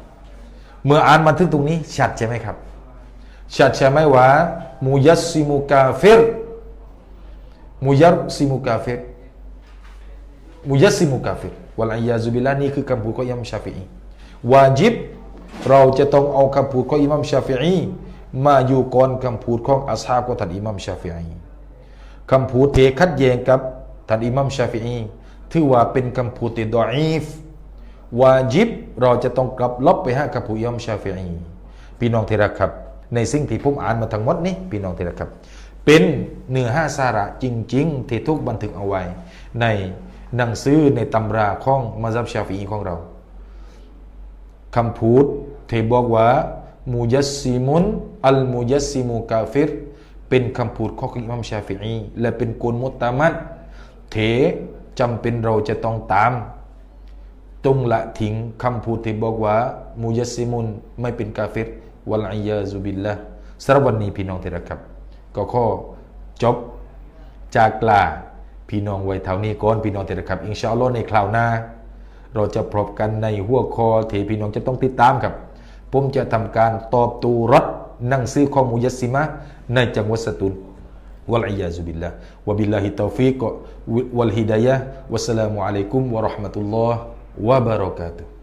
เมื่ออ่านมาถึงตรงนี้ชัดใช่ไหมครับชัดใช่ไหมว่ามุยัสซิมุกาฟิร มุยัสซิมุกาฟิรมุยัสซิมุกาฟิรวัลอียาซุบิลลาห์นี่คือคำพูดของอิหม่ามชาฟิอีวาญิบเราจะต้องเอาคำพูดของอิหม่ามชาฟิอีมาอยู่ก่อนคำพูดของอัศฮาบของท่านอิหม่ามชาฟิอีคำพูดที่ขัดแย้งกับท่านอิหม่ามชาฟิอีถือว่าเป็นคำพูดที่ดออีฟวาญิบเราจะต้องกลับลบไปหาคำพูดอิหม่ามชาฟิอีพี่น้องที่รักครับในสิ่งที่ผมอ่านมาทั้งหมดนี้พี่น้องที่รักครับเป็นเนื้อหาสาระจริงๆที่ทุกบันทึกเอาไว้ในหนังสือในตำราของมัซฮับชาฟิอีของเราคำพูดที่บอกว่ามุยัสซิมุนอัลมุยัสซิมุกาฟิรเป็นคำพูดของอิหม่ามชาฟิอีและเป็นกุลมุตตะมัดเถจำเป็นเราจะต้องตามจงละทิ้งคำพูดที่บอกว่ามุยัสซิมุนไม่เป็นกาฟิรวัลอียาซุบิลละสำหรับวันนี้พี่น้องที่รักครับก็ขอจบจากลาพี่น้องไว้เท่านี้ก่อนพี่น้องที่รักครับอินชาอัลลอฮ์ในคราวหน้าเราจะพบกันในหัวข้อที่พี่น้องจะต้องติดตามครับผมจะทำการตอบตูรัดหนังสือของมุยัสซิมะในจังหวัดสตูลวัลอียาซุบิลละวะบิลลาฮิตตอฟิกวัลฮิดายะฮ์วัสสลามุอะลัยกุมวะเราะห์มะตุลลอฮ์วะบะเราะกาตุฮ์